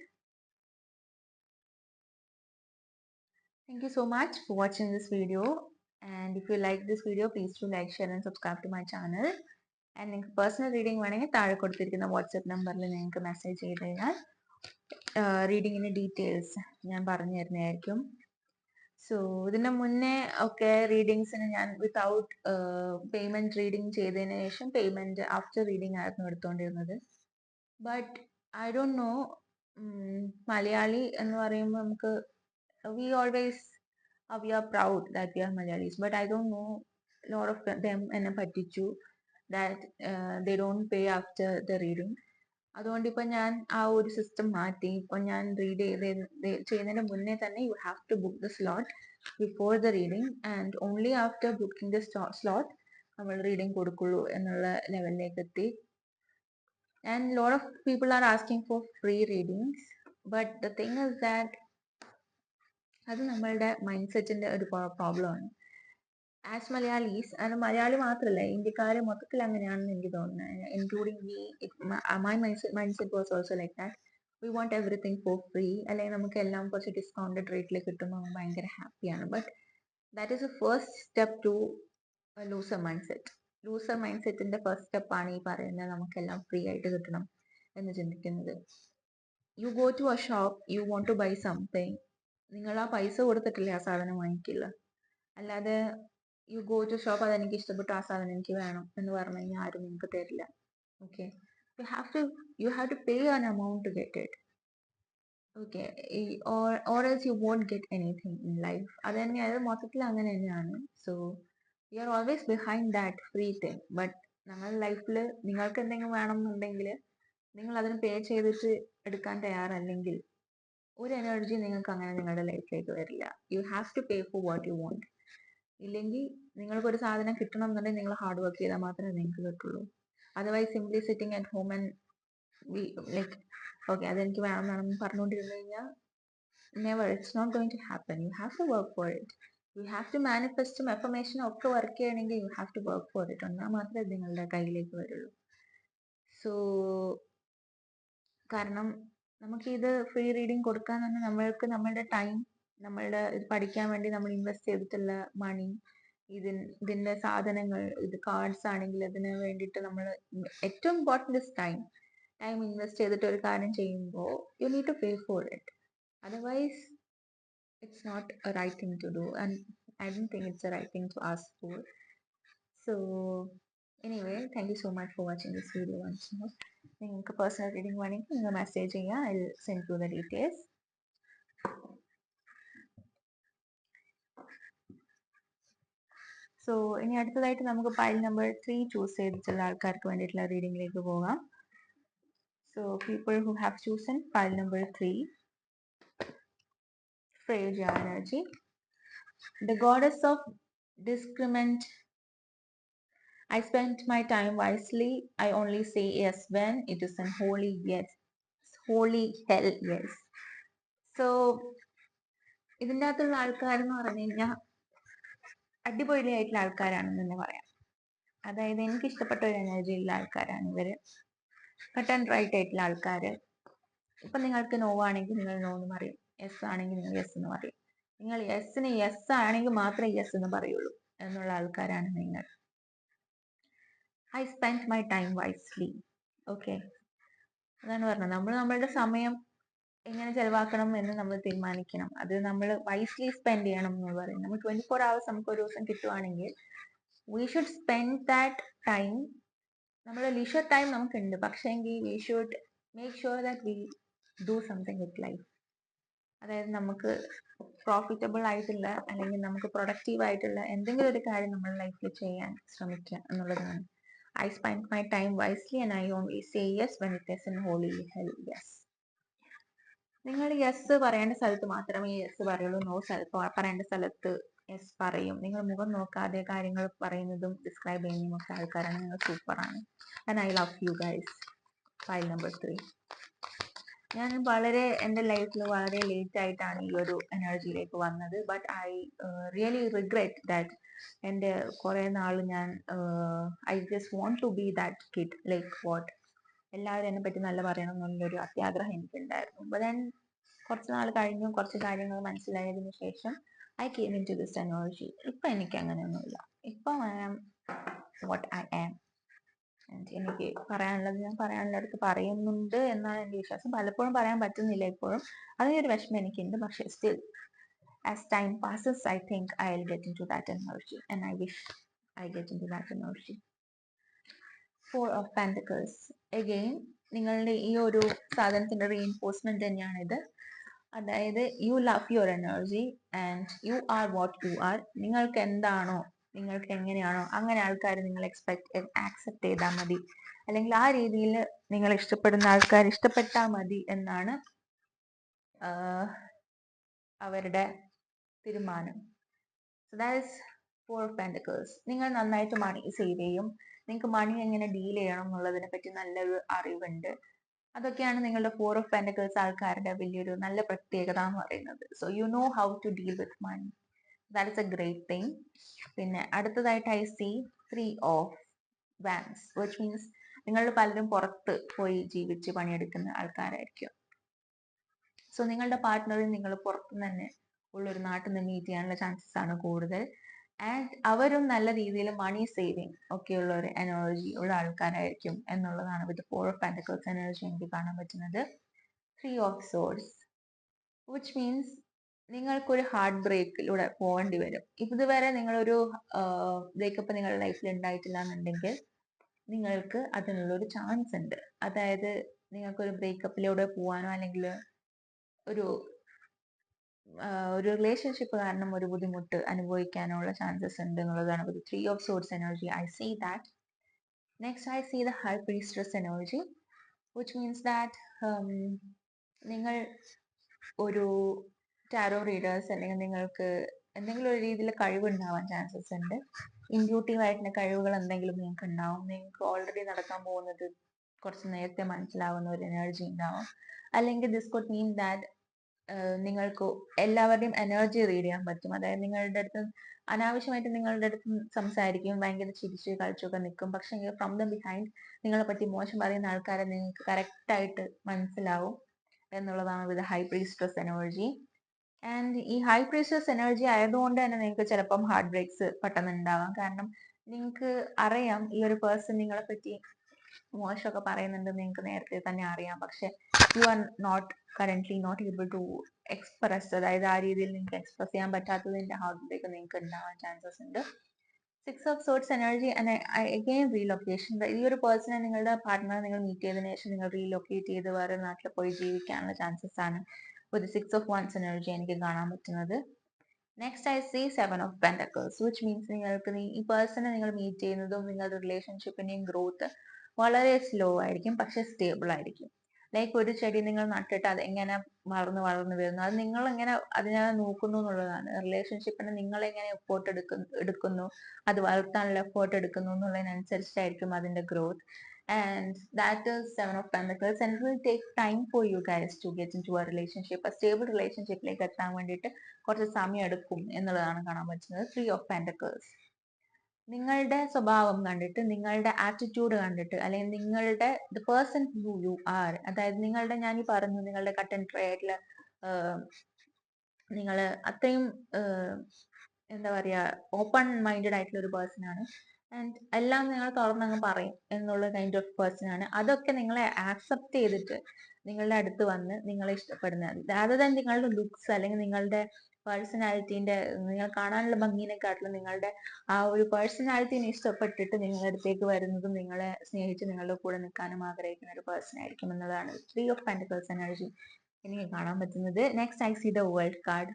Thank you so much for watching this video, and if you like this video, please do like, share and subscribe to my channel. And നിങ്ങൾക്ക് പേഴ്സണൽ റീഡിംഗ് വേണമെങ്കിൽ താഴെ കൊടുത്തിരിക്കുന്ന വാട്സ്ആപ്പ് നമ്പറിൽ നിങ്ങൾക്ക് മെസ്സേജ് ചെയ്ത് കഴിഞ്ഞാൽ റീഡിങ്ങിൻ്റെ ഡീറ്റെയിൽസ് ഞാൻ പറഞ്ഞു തരുന്നതായിരിക്കും. സോ ഇതിന് മുന്നേ ഒക്കെ റീഡിങ്സിന് ഞാൻ വിത്തൗട്ട് പേയ്മെന്റ് റീഡിങ് ചെയ്തതിന് ശേഷം പേയ്മെന്റ് ആഫ്റ്റർ റീഡിങ് ആയിരുന്നു എടുത്തുകൊണ്ടിരുന്നത്. But I don't know, Malayali എന്ന് പറയുമ്പോൾ നമുക്ക് we always we are proud that we are Malayalis, but I don't know, lot of them എന്നെ പറ്റിച്ചു that they don't pay after the reading. അതുകൊണ്ട് ഇപ്പൊ ഞാൻ ആ ഒരു സിസ്റ്റം മാറ്റി. ഇപ്പൊ ഞാൻ റീഡ് ചെയ്യുന്നതിന് മുന്നേ തന്നെ you have to book the slot before the reading, and only after booking the slot നമ്മൾ റീഡിങ് കൊടുക്കുള്ളൂ എന്നുള്ള ലെവലിലേക്ക് എത്തി. And lot of people are asking for free readings, but the thing is that അത് നമ്മളുടെ മൈൻഡ് സെറ്റിന്റെ ഒരു പ്രോബ്ലമാണ്. ആസ് മലയാളീസ്, അത് മലയാളി മാത്രമല്ല, ഇന്ത്യക്കാർ മൊത്തത്തിൽ അങ്ങനെയാണെന്ന് എനിക്ക് തോന്നുന്നത്, including me. My mindset was also like that. We want everything for free, അല്ലെങ്കിൽ നമുക്ക് എല്ലാം കുറച്ച് ഡിസ്കൗണ്ടഡ് റേറ്റിൽ കിട്ടുമ്പോൾ ഭയങ്കര ഹാപ്പിയാണ്. But that is a first step to loser mindset. ലൂസർ മൈൻഡ് സെറ്റിന്റെ ഫസ്റ്റ് സ്റ്റെപ്പാണ് ഈ പറയുന്നത് നമുക്കെല്ലാം ഫ്രീ ആയിട്ട് കിട്ടണം എന്ന് ചിന്തിക്കുന്നത്. You go to a shop, you want to buy something, നിങ്ങൾ ആ പൈസ കൊടുത്തിട്ടില്ലേ ആ സാധനം വാങ്ങിക്കില്ല. അല്ലാതെ യു ഗോ ടു ഷോപ്പ്, അതെനിക്ക് ഇഷ്ടപ്പെട്ടു, ആ സാധനം എനിക്ക് വേണം എന്ന് പറഞ്ഞു കഴിഞ്ഞാൽ ആരും നിങ്ങൾക്ക് തരില്ല. Okay, you have to pay an amount to get it. Okay, or else you won't get anything in life. അത് തന്നെ, അത് മൊത്തത്തിൽ അങ്ങനെ തന്നെയാണ്. So you are always behind that free thing. But ഞങ്ങളുടെ ലൈഫിൽ നിങ്ങൾക്ക് എന്തെങ്കിലും വേണമെന്നുണ്ടെങ്കിൽ നിങ്ങൾ അതിന് പേ ചെയ്തിട്ട് എടുക്കാൻ തയ്യാറല്ലെങ്കിൽ ഒരു എനർജി നിങ്ങൾക്ക് അങ്ങനെ നിങ്ങളുടെ ലൈഫിലേക്ക് വരില്ല. You have to pay for what you want. ഇല്ലെങ്കിൽ നിങ്ങൾക്കൊരു സാധനം കിട്ടണം എന്നുണ്ടെങ്കിൽ നിങ്ങൾ ഹാർഡ് വർക്ക് ചെയ്താൽ മാത്രമേ നിങ്ങൾക്ക് കിട്ടുള്ളൂ. Otherwise simply sitting at home and like okay അതെനിക്ക് വേണം എന്ന് പറഞ്ഞുകൊണ്ടിരുന്നു കഴിഞ്ഞാൽ never, it's not going to happen. You have to work for it. You have to മാനിഫെസ്റ്റും എഫർമേഷനും ഒക്കെ വർക്ക് ചെയ്യണമെങ്കിൽ you have to work for it. എന്നാൽ മാത്രമേ ഇത് നിങ്ങളുടെ കയ്യിലേക്ക് വരുള്ളൂ. സോ കാരണം നമുക്കിത് ഫ്രീ റീഡിങ് കൊടുക്കാൻ തന്നെ നമ്മൾക്ക് നമ്മളുടെ ടൈം, നമ്മളുടെ ഇത് പഠിക്കാൻ വേണ്ടി നമ്മൾ ഇൻവെസ്റ്റ് ചെയ്തിട്ടുള്ള മണി, ഇതിന്റെ സാധനങ്ങൾ, ഇത് കാർഡ്സ് ആണെങ്കിൽ അതിന് വേണ്ടിയിട്ട് നമ്മൾ ഏറ്റവും important is time. Time invest ചെയ്തിട്ട് ഒരു കാര്യം ചെയ്യുമ്പോൾ you need to pay for it. Otherwise it's not a right thing to do, and I don't think it's a right thing to ask for. So anyway, thank you so much for watching this video once more. നിങ്ങൾക്ക് പേഴ്സണൽ റീഡിംഗ് വേണമെങ്കിൽ നിങ്ങൾ മെസ്സേജ് ചെയ്യുക. I will send you the details. So ഇനി അടുത്തതായിട്ട് നമുക്ക് പൈൽ നമ്പർ 3 ചൂസ് ചെയ്തിട്ടുള്ള ആൾക്കാർക്ക് വേണ്ടിയിട്ടുള്ള റീഡിങ്ങിലേക്ക് പോകാം. So people who have chosen pile number 3, Freya energy, the goddess of discriminant. I spent my time wisely. I only say yes when it is an holy yes. Holy hell yes. So ഇതിൻ്റെ അകത്തുള്ള ആൾക്കാരെന്ന് പറഞ്ഞു കഴിഞ്ഞാൽ അടിപൊളിയായിട്ടുള്ള ആൾക്കാരാണെന്ന് തന്നെ പറയാം. അതായത് എനിക്ക് ഇഷ്ടപ്പെട്ട ഒരു എനർജി ഉള്ള ആൾക്കാരാണ് ഇവര്. കട്ട് ആൻഡ് റൈറ്റ് ആയിട്ടുള്ള ആൾക്കാര്. ഇപ്പൊ നിങ്ങൾക്ക് നോ ആണെങ്കിൽ നിങ്ങൾ നോ എന്ന് പറയും, യെസ് ആണെങ്കിൽ നിങ്ങൾ യെസ് എന്ന് പറയും. നിങ്ങൾ യെസ്സിന് യെസ് ആണെങ്കിൽ മാത്രമേ യെസ് എന്ന് പറയുള്ളൂ എന്നുള്ള ആൾക്കാരാണ് നിങ്ങൾ. I spend my time wisely. Okay, അതാണ് പറഞ്ഞത്. നമ്മൾ നമ്മളുടെ സമയം എങ്ങനെ ചെലവാക്കണം എന്ന് നമ്മൾ തീരുമാനിക്കണം. അത് നമ്മൾ വൈസ്ലി സ്പെൻഡ് ചെയ്യണം എന്ന് പറയും. നമ്മൾ 24 hours നമുക്ക് ഒരു ദിവസം കിട്ടുവാണെങ്കിൽ we should spend that time. നമ്മുടെ ലീഷർ ടൈം നമുക്കുണ്ട്, പക്ഷേങ്കിൽ we should make sure that we do something with life. അതായത് നമുക്ക് പ്രോഫിറ്റബിൾ ആയിട്ടുള്ള അല്ലെങ്കിൽ നമുക്ക് പ്രൊഡക്റ്റീവ് ആയിട്ടുള്ള എന്തെങ്കിലും ഒരു കാര്യം നമ്മുടെ ലൈഫിൽ ചെയ്യാൻ ശ്രമിക്കുക എന്നുള്ളതാണ്. I spend my time wisely and I only say yes when it is in holy hell yes. നിങ്ങൾ യെസ് പറയേണ്ട സ്ഥലത്ത് മാത്രമേ യെസ് പറയുള്ളൂ, നോ പറയേണ്ട സ്ഥലത്ത് യെസ് പറയും. നിങ്ങൾ മുഖം നോക്കാതെ കാര്യങ്ങൾ പറയുന്നതും ഡിസ്ക്രൈബ് ചെയ്യുന്നതും ഒക്കെ ആൾക്കാരാണ്. നിങ്ങൾ സൂപ്പറാണ്. And I love you guys. File number 3. ഞാൻ വളരെ എൻ്റെ ലൈഫിൽ വളരെ ലേറ്റ് ആയിട്ടാണ് ഈ ഒരു എനർജിയിലേക്ക് വന്നത്. But I really regret that എൻ്റെ കുറേ നാൾ ഞാൻ I just want to be that kid, like what എല്ലാവരും എന്നെ പറ്റി നല്ല പറയണം എന്നുള്ളൊരു അത്യാഗ്രഹം എനിക്കുണ്ടായിരുന്നു. ബട്ട് ദെൻ കുറച്ച് നാൾ കഴിഞ്ഞു, കുറച്ച് കാര്യങ്ങൾ മനസ്സിലായതിനു ശേഷം I came into this energy. ഇപ്പം എനിക്ക് അങ്ങനെയൊന്നുമില്ല. ഇപ്പം I am what I am. എനിക്ക് പറയാനുള്ളത് ഞാൻ പറയാനുള്ളവർക്ക് പറയുന്നുണ്ട് എന്നാണ് എൻ്റെ വിശ്വാസം. പലപ്പോഴും പറയാൻ പറ്റുന്നില്ല ഇപ്പോഴും, അതിനൊരു വിഷമം എനിക്കുണ്ട്. പക്ഷെ still as time passes I think I'll get into that energy and I wish I get into that energy. 4 of Pentacles. Again നിങ്ങളുടെ ഈ ഒരു സാധനത്തിന്റെ റീഇൻഫോഴ്സ്മെന്റ് തന്നെയാണ് ഇത്. അതായത് you love your energy and you are what you R. നിങ്ങൾക്ക് എന്താണോ, നിങ്ങൾക്ക് എങ്ങനെയാണോ അങ്ങനെ ആൾക്കാർ നിങ്ങൾ ആക്സെപ്റ്റ് ചെയ്താൽ മതി, അല്ലെങ്കിൽ ആ രീതിയിൽ നിങ്ങൾ ഇഷ്ടപ്പെടുന്ന ആൾക്കാർ ഇഷ്ടപ്പെട്ടാൽ മതി എന്നാണ് അവരുടെ തീരുമാനം. So that is 4 of Pentacles. നിങ്ങൾ നന്നായിട്ട് മണി സേവ് ചെയ്യും. നിങ്ങൾക്ക് മണി എങ്ങനെ ഡീൽ ചെയ്യണം എന്നുള്ളതിനെ പറ്റി നല്ലൊരു അറിവുണ്ട്. അതൊക്കെയാണ് നിങ്ങളുടെ 4 of Pentacles ആൾക്കാരുടെ വലിയൊരു നല്ല പ്രത്യേകത എന്ന് പറയുന്നത്. So you know how to deal with money. That is a great thing. പിന്നെ അടുത്തതായിട്ട് I see 3 of Wands, which means നിങ്ങൾ പലരും പുറത്ത് പോയി ജീവിച്ച് പണിയെടുക്കുന്ന ആൾക്കാരായിരിക്കും. സോ നിങ്ങളുടെ പാർട്ട്ണറിൽ നിങ്ങൾ പുറത്തുനിന്ന് തന്നെ ഉള്ളൊരു നാട്ടിൽ നിന്ന് മീറ്റ് ചെയ്യാനുള്ള ചാൻസസ് ആണ് കൂടുതൽ. ആൻഡ് അവരും നല്ല രീതിയിൽ മണി സേവിങ് ഒക്കെയുള്ള ഒരു എനർജി ഉള്ള ആൾക്കാരായിരിക്കും എന്നുള്ളതാണ് വിത്ത് 4 of Pentacles എനർജി എനിക്ക് കാണാൻ പറ്റുന്നത്. 3 of Swords, which means നിങ്ങൾക്കൊരു ഹാർട്ട് ബ്രേക്കിലൂടെ പോകേണ്ടി വരും. ഇതുവരെ നിങ്ങളൊരു ബ്രേക്കപ്പ് നിങ്ങളുടെ ലൈഫിൽ ഉണ്ടായിട്ടില്ല എന്നുണ്ടെങ്കിൽ നിങ്ങൾക്ക് അതിനുള്ളൊരു ചാൻസ് ഉണ്ട്. അതായത് നിങ്ങൾക്കൊരു ബ്രേക്കപ്പിലൂടെ പോകാനോ അല്ലെങ്കിൽ ഒരു റിലേഷൻഷിപ്പ് കാരണം ഒരു ബുദ്ധിമുട്ട് അനുഭവിക്കാനുള്ള ചാൻസസ് ഉണ്ട് എന്നുള്ളതാണ് ഒരു 3 of Swords energy. I see that. Next I see the High Priestess energy, which means that നിങ്ങൾ ഒരു ടാരോ റീഡേഴ്സ് അല്ലെങ്കിൽ നിങ്ങൾക്ക് എന്തെങ്കിലും ഒരു രീതിയിൽ കഴിവുണ്ടാവാൻ ചാൻസസ് ഉണ്ട്. ഇൻറ്റ്യൂട്ടീവ് ആയിട്ടുള്ള കഴിവുകൾ എന്തെങ്കിലും നിങ്ങൾക്ക് ഉണ്ടാവും. നിങ്ങൾക്ക് ഓൾറെഡി നടക്കാൻ പോകുന്നത് കുറച്ച് നേരത്തെ മനസ്സിലാവുന്ന ഒരു എനർജി ഉണ്ടാവും. അല്ലെങ്കിൽ ദിസ് കുഡ് മീൻ ദാറ്റ് നിങ്ങൾക്ക് എല്ലാവരുടെയും എനർജി റീഡ് ചെയ്യാൻ പറ്റും. അതായത് നിങ്ങളുടെ അടുത്ത് അനാവശ്യമായിട്ട് നിങ്ങളുടെ അടുത്ത് സംസാരിക്കും, ഭയങ്കര ചിരിച്ച് കളിച്ചൊക്കെ നിൽക്കും, പക്ഷെ ഫ്രം ദ ബിഹൈൻഡ് നിങ്ങളെ പറ്റി മോശം പറയുന്ന ആൾക്കാരെ നിങ്ങൾക്ക് കറക്റ്റ് ആയിട്ട് മനസ്സിലാവും എന്നുള്ളതാണ് with high priestess energy. And ഈ ഹൈ പ്രീസ്റ്റസ് എനർജി ആയതുകൊണ്ട് തന്നെ നിങ്ങൾക്ക് ചിലപ്പം ഹാർട്ട് ബ്രേക്സ് പെട്ടെന്ന് ഉണ്ടാവാം. കാരണം നിങ്ങൾക്ക് അറിയാം ഈ ഒരു പേഴ്സൺ നിങ്ങളെ പറ്റി മോശമൊക്കെ പറയുന്നുണ്ട്, നിങ്ങൾക്ക് നേരത്തെ തന്നെ അറിയാം. പക്ഷെ you are currently not able to express, അതായത് ആ രീതിയിൽ നിങ്ങൾക്ക് എക്സ്പ്രസ് ചെയ്യാൻ പറ്റാത്തതിന്റെ ഹാർട്ട് ബ്രേക്ക് നിങ്ങൾക്ക് ഉണ്ടാവാൻ ചാൻസസ് ഉണ്ട്. 6 of Swords energy again relocation. ഈ ഒരു പേഴ്സണെ നിങ്ങളുടെ പാർട്ട്ണർ നിങ്ങൾ മീറ്റ് ചെയ്തതിനു ശേഷം നിങ്ങൾ റീലൊക്കേറ്റ് ചെയ്ത് വേറെ നാട്ടിൽ പോയി ജീവിക്കാനുള്ള ചാൻസസ് ആണ് ഒരു 6 of Wands എനർജി എനിക്ക് കാണാൻ പറ്റുന്നത്. Next I see 7 of Pentacles, which means നിങ്ങൾക്ക് ഈ പേഴ്സണെ നിങ്ങൾ മീറ്റ് ചെയ്യുന്നതും നിങ്ങളുടെ റിലേഷൻഷിപ്പിന്റെയും ഗ്രോത്ത് വളരെ സ്ലോ ആയിരിക്കും, പക്ഷെ സ്റ്റേബിൾ ആയിരിക്കും. ലൈക്ക് ഒരു ചെടി നിങ്ങൾ നട്ടിട്ട് അത് എങ്ങനെ വളർന്ന് വരുന്നു, അത് നിങ്ങൾ എങ്ങനെ അതിനെ നോക്കുന്നു എന്നുള്ളതാണ്. റിലേഷൻഷിപ്പിന് നിങ്ങൾ എങ്ങനെ എഫോർട്ട് എടുക്കുന്നു, അത് വളർത്താനുള്ള എഫോർട്ട് എടുക്കുന്നു എന്നുള്ളതിനനുസരിച്ചായിരിക്കും അതിന്റെ growth. And that is Seven of Pentacles, and it will take time for you guys to get into a relationship. A stable relationship ലേക്ക് എത്താൻ വേണ്ടിയിട്ട് കുറച്ച് സമയം എടുക്കും എന്നുള്ളതാണ് കാണാൻ പറ്റുന്നത്. Three of Pentacles. നിങ്ങളുടെ സ്വഭാവം കണ്ടിട്ട്, നിങ്ങളുടെ ആറ്റിറ്റ്യൂഡ് കണ്ടിട്ട്, അല്ലെങ്കിൽ നിങ്ങളുടെ the person who you are, അതായത് നിങ്ങളുടെ, ഞാൻ ഈ പറഞ്ഞു, നിങ്ങളുടെ കട്ട് ആൻഡ് ഡ്രൈ ആയിട്ടുള്ള നിങ്ങൾ അത്രയും എന്താ പറയാ, ഓപ്പൺ മൈൻഡഡ് ആയിട്ടുള്ള ഒരു പേഴ്സൺ ആണ്. ആൻഡ് എല്ലാം നിങ്ങൾ തുറന്നങ്ങ് പറയും എന്നുള്ള കൈൻഡ് ഓഫ് പേഴ്സൺ ആണ്. അതൊക്കെ നിങ്ങളെ ആക്സെപ്റ്റ് ചെയ്തിട്ട് നിങ്ങളുടെ അടുത്ത് വന്ന് നിങ്ങളെ ഇഷ്ടപ്പെടുന്നത്, rather than നിങ്ങളുടെ ലുക്സ് അല്ലെങ്കിൽ നിങ്ങളുടെ പേഴ്സണാലിറ്റീന്റെ, നിങ്ങൾ കാണാനുള്ള ഭംഗിനെക്കാട്ടിലും നിങ്ങളുടെ ആ ഒരു പേഴ്സണാലിറ്റിനെ ഇഷ്ടപ്പെട്ടിട്ട് നിങ്ങളുടെ അടുത്തേക്ക് വരുന്നതും നിങ്ങളെ സ്നേഹിച്ച് നിങ്ങളുടെ കൂടെ നിൽക്കാനും ആഗ്രഹിക്കുന്ന ഒരു പേഴ്സൺ ആയിരിക്കും എന്നതാണ് ത്രീ ഓഫ് പെന്റക്കിൾസ് എനർജി എനിക്ക് കാണാൻ പറ്റുന്നത്. Next I see the world card.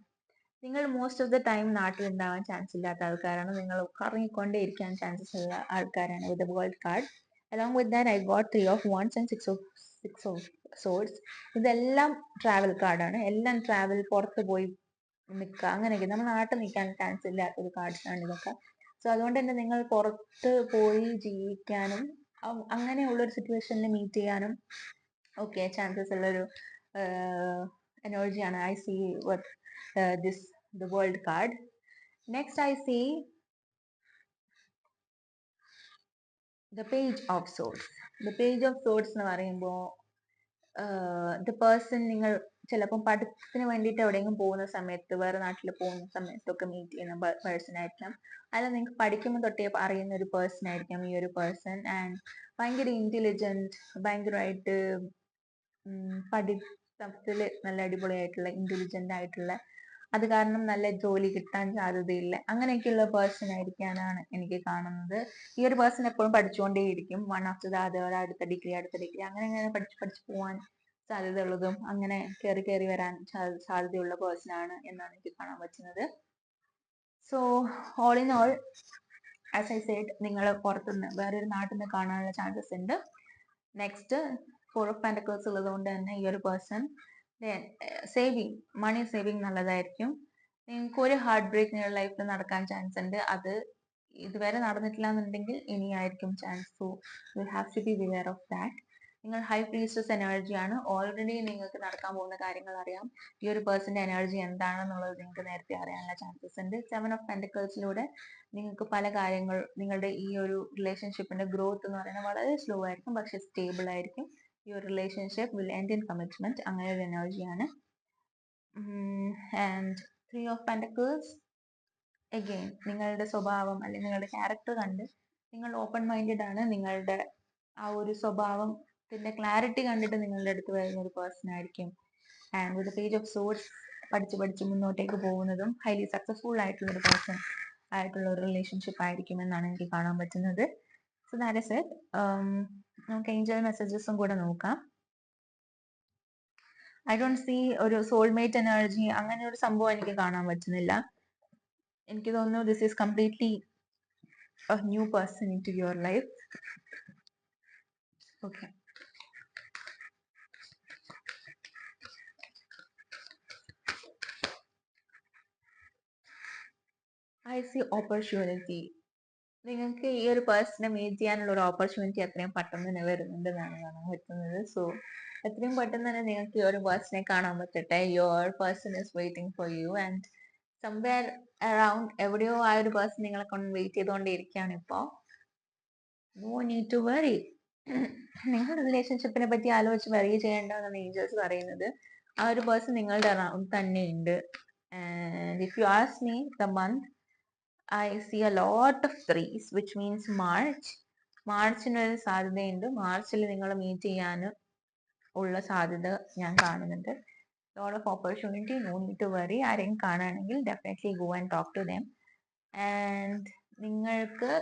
നിങ്ങൾ മോസ്റ്റ് ഓഫ് ദ ടൈം നാട്ടിൽ ഉണ്ടാവാൻ ചാൻസ് ഇല്ലാത്ത ആൾക്കാരാണ്. നിങ്ങൾ കറങ്ങിക്കൊണ്ടേയിരിക്കാൻ ചാൻസസ് ഉള്ള ആൾക്കാരാണ് with the world card. Along with that I got three of wands and six of swords. ഇതെല്ലാം ട്രാവൽ കാർഡാണ്. എല്ലാം ട്രാവൽ, പുറത്ത് പോയി നിൽക്കുക, അങ്ങനെയൊക്കെ. നമ്മൾ നാട്ടിൽ നിൽക്കാൻ ചാൻസ് ഇല്ലാത്തൊരു കാർഡ്സ് ആണ് ഇതൊക്കെ. സോ അതുകൊണ്ട് തന്നെ നിങ്ങൾ പുറത്ത് പോയി ജീവിക്കാനും അങ്ങനെയുള്ള ഒരു സിറ്റുവേഷനിൽ മീറ്റ് ചെയ്യാനും ഒക്കെ ചാൻസസ് ഉള്ളൊരു എനർജിയാണ് I C with this the world card. Next I see the page of swords. The page of swords എന്ന് പറയുമ്പോൾ ദ പേഴ്സൺ, നിങ്ങൾ ചിലപ്പം പഠിത്തത്തിന് വേണ്ടിയിട്ട് എവിടെയെങ്കിലും പോകുന്ന സമയത്ത്, വേറെ നാട്ടിൽ പോകുന്ന സമയത്തൊക്കെ മീറ്റ് ചെയ്യുന്ന പേഴ്സൺ ആയിരിക്കാം. അല്ല, നിങ്ങൾക്ക് പഠിക്കുമ്പോൾ തൊട്ടേ അറിയുന്ന ഒരു പേഴ്സൺ ആയിരിക്കാം ഈ ഒരു പേഴ്സൺ. ആൻഡ് ഭയങ്കര ഇന്റലിജന്റ്, ഭയങ്കരമായിട്ട് പഠിത്തത്തിൽ നല്ല അടിപൊളിയായിട്ടുള്ള ഇന്റലിജന്റ് ആയിട്ടുള്ള, അത് കാരണം നല്ല ജോലി കിട്ടാൻ സാധ്യതയില്ല, അങ്ങനെയൊക്കെയുള്ള പേഴ്സൺ ആയിരിക്കാനാണ് എനിക്ക് കാണുന്നത്. ഈ ഒരു പേഴ്സൺ എപ്പോഴും പഠിച്ചുകൊണ്ടേയിരിക്കും. വൺ ആഫ്റ്റർ ദ അതർ, അടുത്ത ഡിഗ്രി അങ്ങനെ അങ്ങനെ പഠിച്ചു പോവാൻ സാധ്യതയുള്ളതും അങ്ങനെ കയറി വരാൻ സാധ്യതയുള്ള പേഴ്സൺ ആണ് എന്നാണ് എനിക്ക് കാണാൻ പറ്റുന്നത്. So all in all, as I said, നിങ്ങൾ പുറത്തുനിന്ന് വേറൊരു നാട്ടിൽ നിന്ന് കാണാനുള്ള ചാൻസസ് ഉണ്ട്. നെക്സ്റ്റ് ഫോർ ഓഫ് പെന്റക്കിൾസ് ഉള്ളത് കൊണ്ട് തന്നെ ഈ ഒരു പേഴ്സൺ സേവിങ്, മണി സേവിങ് നല്ലതായിരിക്കും. നിങ്ങൾക്ക് ഒരു ഹാർട്ട് ബ്രേക്ക് നിങ്ങളുടെ ലൈഫിൽ നടക്കാൻ ചാൻസ് ഉണ്ട്. അത് ഇതുവരെ നടന്നിട്ടില്ല എന്നുണ്ടെങ്കിൽ ഇനിയായിരിക്കും chance. So you have to beware of that. നിങ്ങൾ ഹൈ പ്രീസ്റ്റസ് എനർജിയാണ്. ഓൾറെഡി നിങ്ങൾക്ക് നടക്കാൻ പോകുന്ന കാര്യങ്ങൾ അറിയാം. ഈ ഒരു പേഴ്സന്റെ എനർജി എന്താണെന്നുള്ളത് നിങ്ങൾക്ക് നേരത്തെ അറിയാനുള്ള ചാൻസസ് ഉണ്ട്. സെവൻ ഓഫ് പെന്റക്കിൾസിലൂടെ നിങ്ങൾക്ക് പല കാര്യങ്ങൾ, നിങ്ങളുടെ ഈ ഒരു റിലേഷൻഷിപ്പിന്റെ ഗ്രോത്ത് എന്ന് പറയുന്നത് വളരെ സ്ലോ ആയിരിക്കും, പക്ഷെ സ്റ്റേബിൾ ആയിരിക്കും. ഈ ഒരു relationship will end in commitment, അങ്ങനെ ഒരു എനർജിയാണ്. And three of pentacles again, നിങ്ങളുടെ സ്വഭാവം അല്ലെങ്കിൽ നിങ്ങളുടെ ക്യാരക്ടർ കണ്ട് നിങ്ങൾ ഓപ്പൺ മൈൻഡഡ് ആണ്. നിങ്ങളുടെ ആ ഒരു സ്വഭാവത്തിന്റെ ക്ലാരിറ്റി കണ്ടിട്ട് നിങ്ങളുടെ അടുത്ത് വരുന്ന ഒരു പേഴ്സൺ ആയിരിക്കും. And with page of swords, പഠിച്ച് മുന്നോട്ടേക്ക് പോകുന്നതും ഹൈലി സക്സസ്ഫുൾ ആയിട്ടുള്ള ഒരു പേഴ്സൺ ആയിട്ടുള്ള ഒരു റിലേഷൻഷിപ്പ് ആയിരിക്കും എന്നാണ് എനിക്ക് കാണാൻ പറ്റുന്നത്. So that is it. നമുക്ക് ഏഞ്ചൽ മെസ്സേജസും കൂടെ നോക്കാം. ഐ ഡോണ്ട് സീ ഒരു സോൾമേറ്റ് എനർജി, അങ്ങനെ ഒരു സംഭവം എനിക്ക് കാണാൻ പറ്റുന്നില്ല. എനിക്ക് തോന്നുന്നു this is completely a new person into your life. Okay. I see opportunity. നിങ്ങൾക്ക് ഈ ഒരു പേഴ്സണെ മീറ്റ് ചെയ്യാനുള്ള ഒരു ഓപ്പർച്യൂണിറ്റി എത്രയും പെട്ടെന്ന് തന്നെ വരുന്നുണ്ടെന്നാണ് കാണാൻ പറ്റുന്നത്. സോ എത്രയും പെട്ടെന്ന് തന്നെ നിങ്ങൾക്ക് ഈ ഒരു പേഴ്സണെ കാണാൻ പറ്റട്ടെ. Your person is waiting for you and somewhere around, എവിടെയോ ആ ഒരു പേഴ്സൺ നിങ്ങളെ കൊണ്ട് വെയിറ്റ് ചെയ്തുകൊണ്ടിരിക്കുകയാണ് ഇപ്പോ. No need to worry. നിങ്ങളുടെ റിലേഷൻഷിപ്പിനെ പറ്റി ആലോചിച്ച് വറി ചെയ്യേണ്ടെന്നാണ് ഏഞ്ചൽസ് പറയുന്നത്. ആ ഒരു പേഴ്സൺ നിങ്ങളുടെ അറൌണ്ട് തന്നെ ഉണ്ട്. And if you ask me, the month I see a lot of threes, which means March. മാർച്ചിനൊരു സാധ്യതയുണ്ട്. മാർച്ചിൽ നിങ്ങൾ മീറ്റ് ചെയ്യാൻ ഉള്ള സാധ്യത ഞാൻ കാണുന്നുണ്ട്. Lot of opportunity, no need to worry. ആരെയും കാണുകയാണെങ്കിൽ definitely go and talk to them. And നിങ്ങൾക്ക്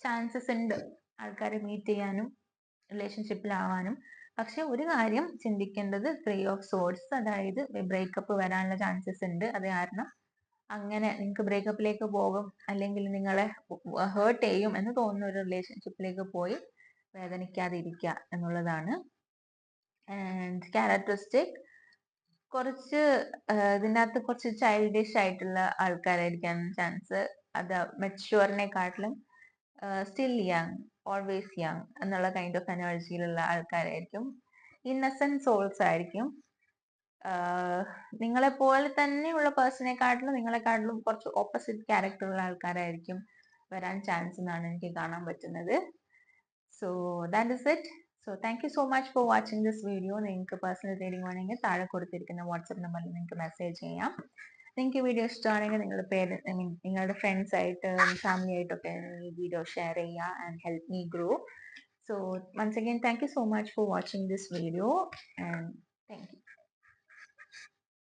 ചാൻസസ് ഉണ്ട് ആൾക്കാരെ മീറ്റ് ചെയ്യാനും റിലേഷൻഷിപ്പിലാവാനും. പക്ഷെ ഒരു കാര്യം ചിന്തിക്കേണ്ടത്, ത്രീ ഓഫ് സോർഡ്സ്, അതായത് ബ്രേക്കപ്പ് വരാനുള്ള ചാൻസസ് ഉണ്ട്. അത് കാരണം അങ്ങനെ നിങ്ങൾക്ക് ബ്രേക്കപ്പിലേക്ക് പോകും, അല്ലെങ്കിൽ നിങ്ങളെ ഹേർട്ട് ചെയ്യും എന്ന് തോന്നുന്ന ഒരു റിലേഷൻഷിപ്പിലേക്ക് പോയി വേദനിക്കാതിരിക്കുക എന്നുള്ളതാണ്. ആൻഡ് ക്യാരക്ടറിസ്റ്റിക് കുറച്ച് ഇതിനകത്ത് കുറച്ച് ചൈൽഡിഷ് ആയിട്ടുള്ള ആൾക്കാരായിരിക്കാൻ ചാൻസ്. അത് മെച്യൂറിനെക്കാട്ടിലും സ്റ്റിൽ യങ്, ഓൾവേസ് യങ് എന്നുള്ള കൈൻഡ് ഓഫ് എനർജിയിലുള്ള ആൾക്കാരായിരിക്കും. ഇന്നസെന്റ് സോൾസ് ആയിരിക്കും. നിങ്ങളെ പോലെ തന്നെയുള്ള പേഴ്സണെക്കാട്ടിലും നിങ്ങളെക്കാട്ടിലും കുറച്ച് ഓപ്പോസിറ്റ് ക്യാരക്ടറുള്ള ആൾക്കാരായിരിക്കും വരാൻ ചാൻസ് എന്നാണ് എനിക്ക് കാണാൻ പറ്റുന്നത്. So that is it. So thank you so much for watching this video. നിങ്ങൾക്ക് പേഴ്സണൽ റീഡിംഗ് വേണമെങ്കിൽ താഴെ കൊടുത്തിരിക്കുന്ന വാട്സ്ആപ്പ് നമ്പറിൽ നിങ്ങൾക്ക് മെസ്സേജ് ചെയ്യാം. നിങ്ങൾക്ക് ഈ വീഡിയോ ഇഷ്ടമാണെങ്കിൽ നിങ്ങളുടെ ഫ്രണ്ട്സ് ആയിട്ട് ഫാമിലി ആയിട്ടൊക്കെ ഈ വീഡിയോ ഷെയർ ചെയ്യുക and help me grow. So once again, thank you so much for watching this video and thank you.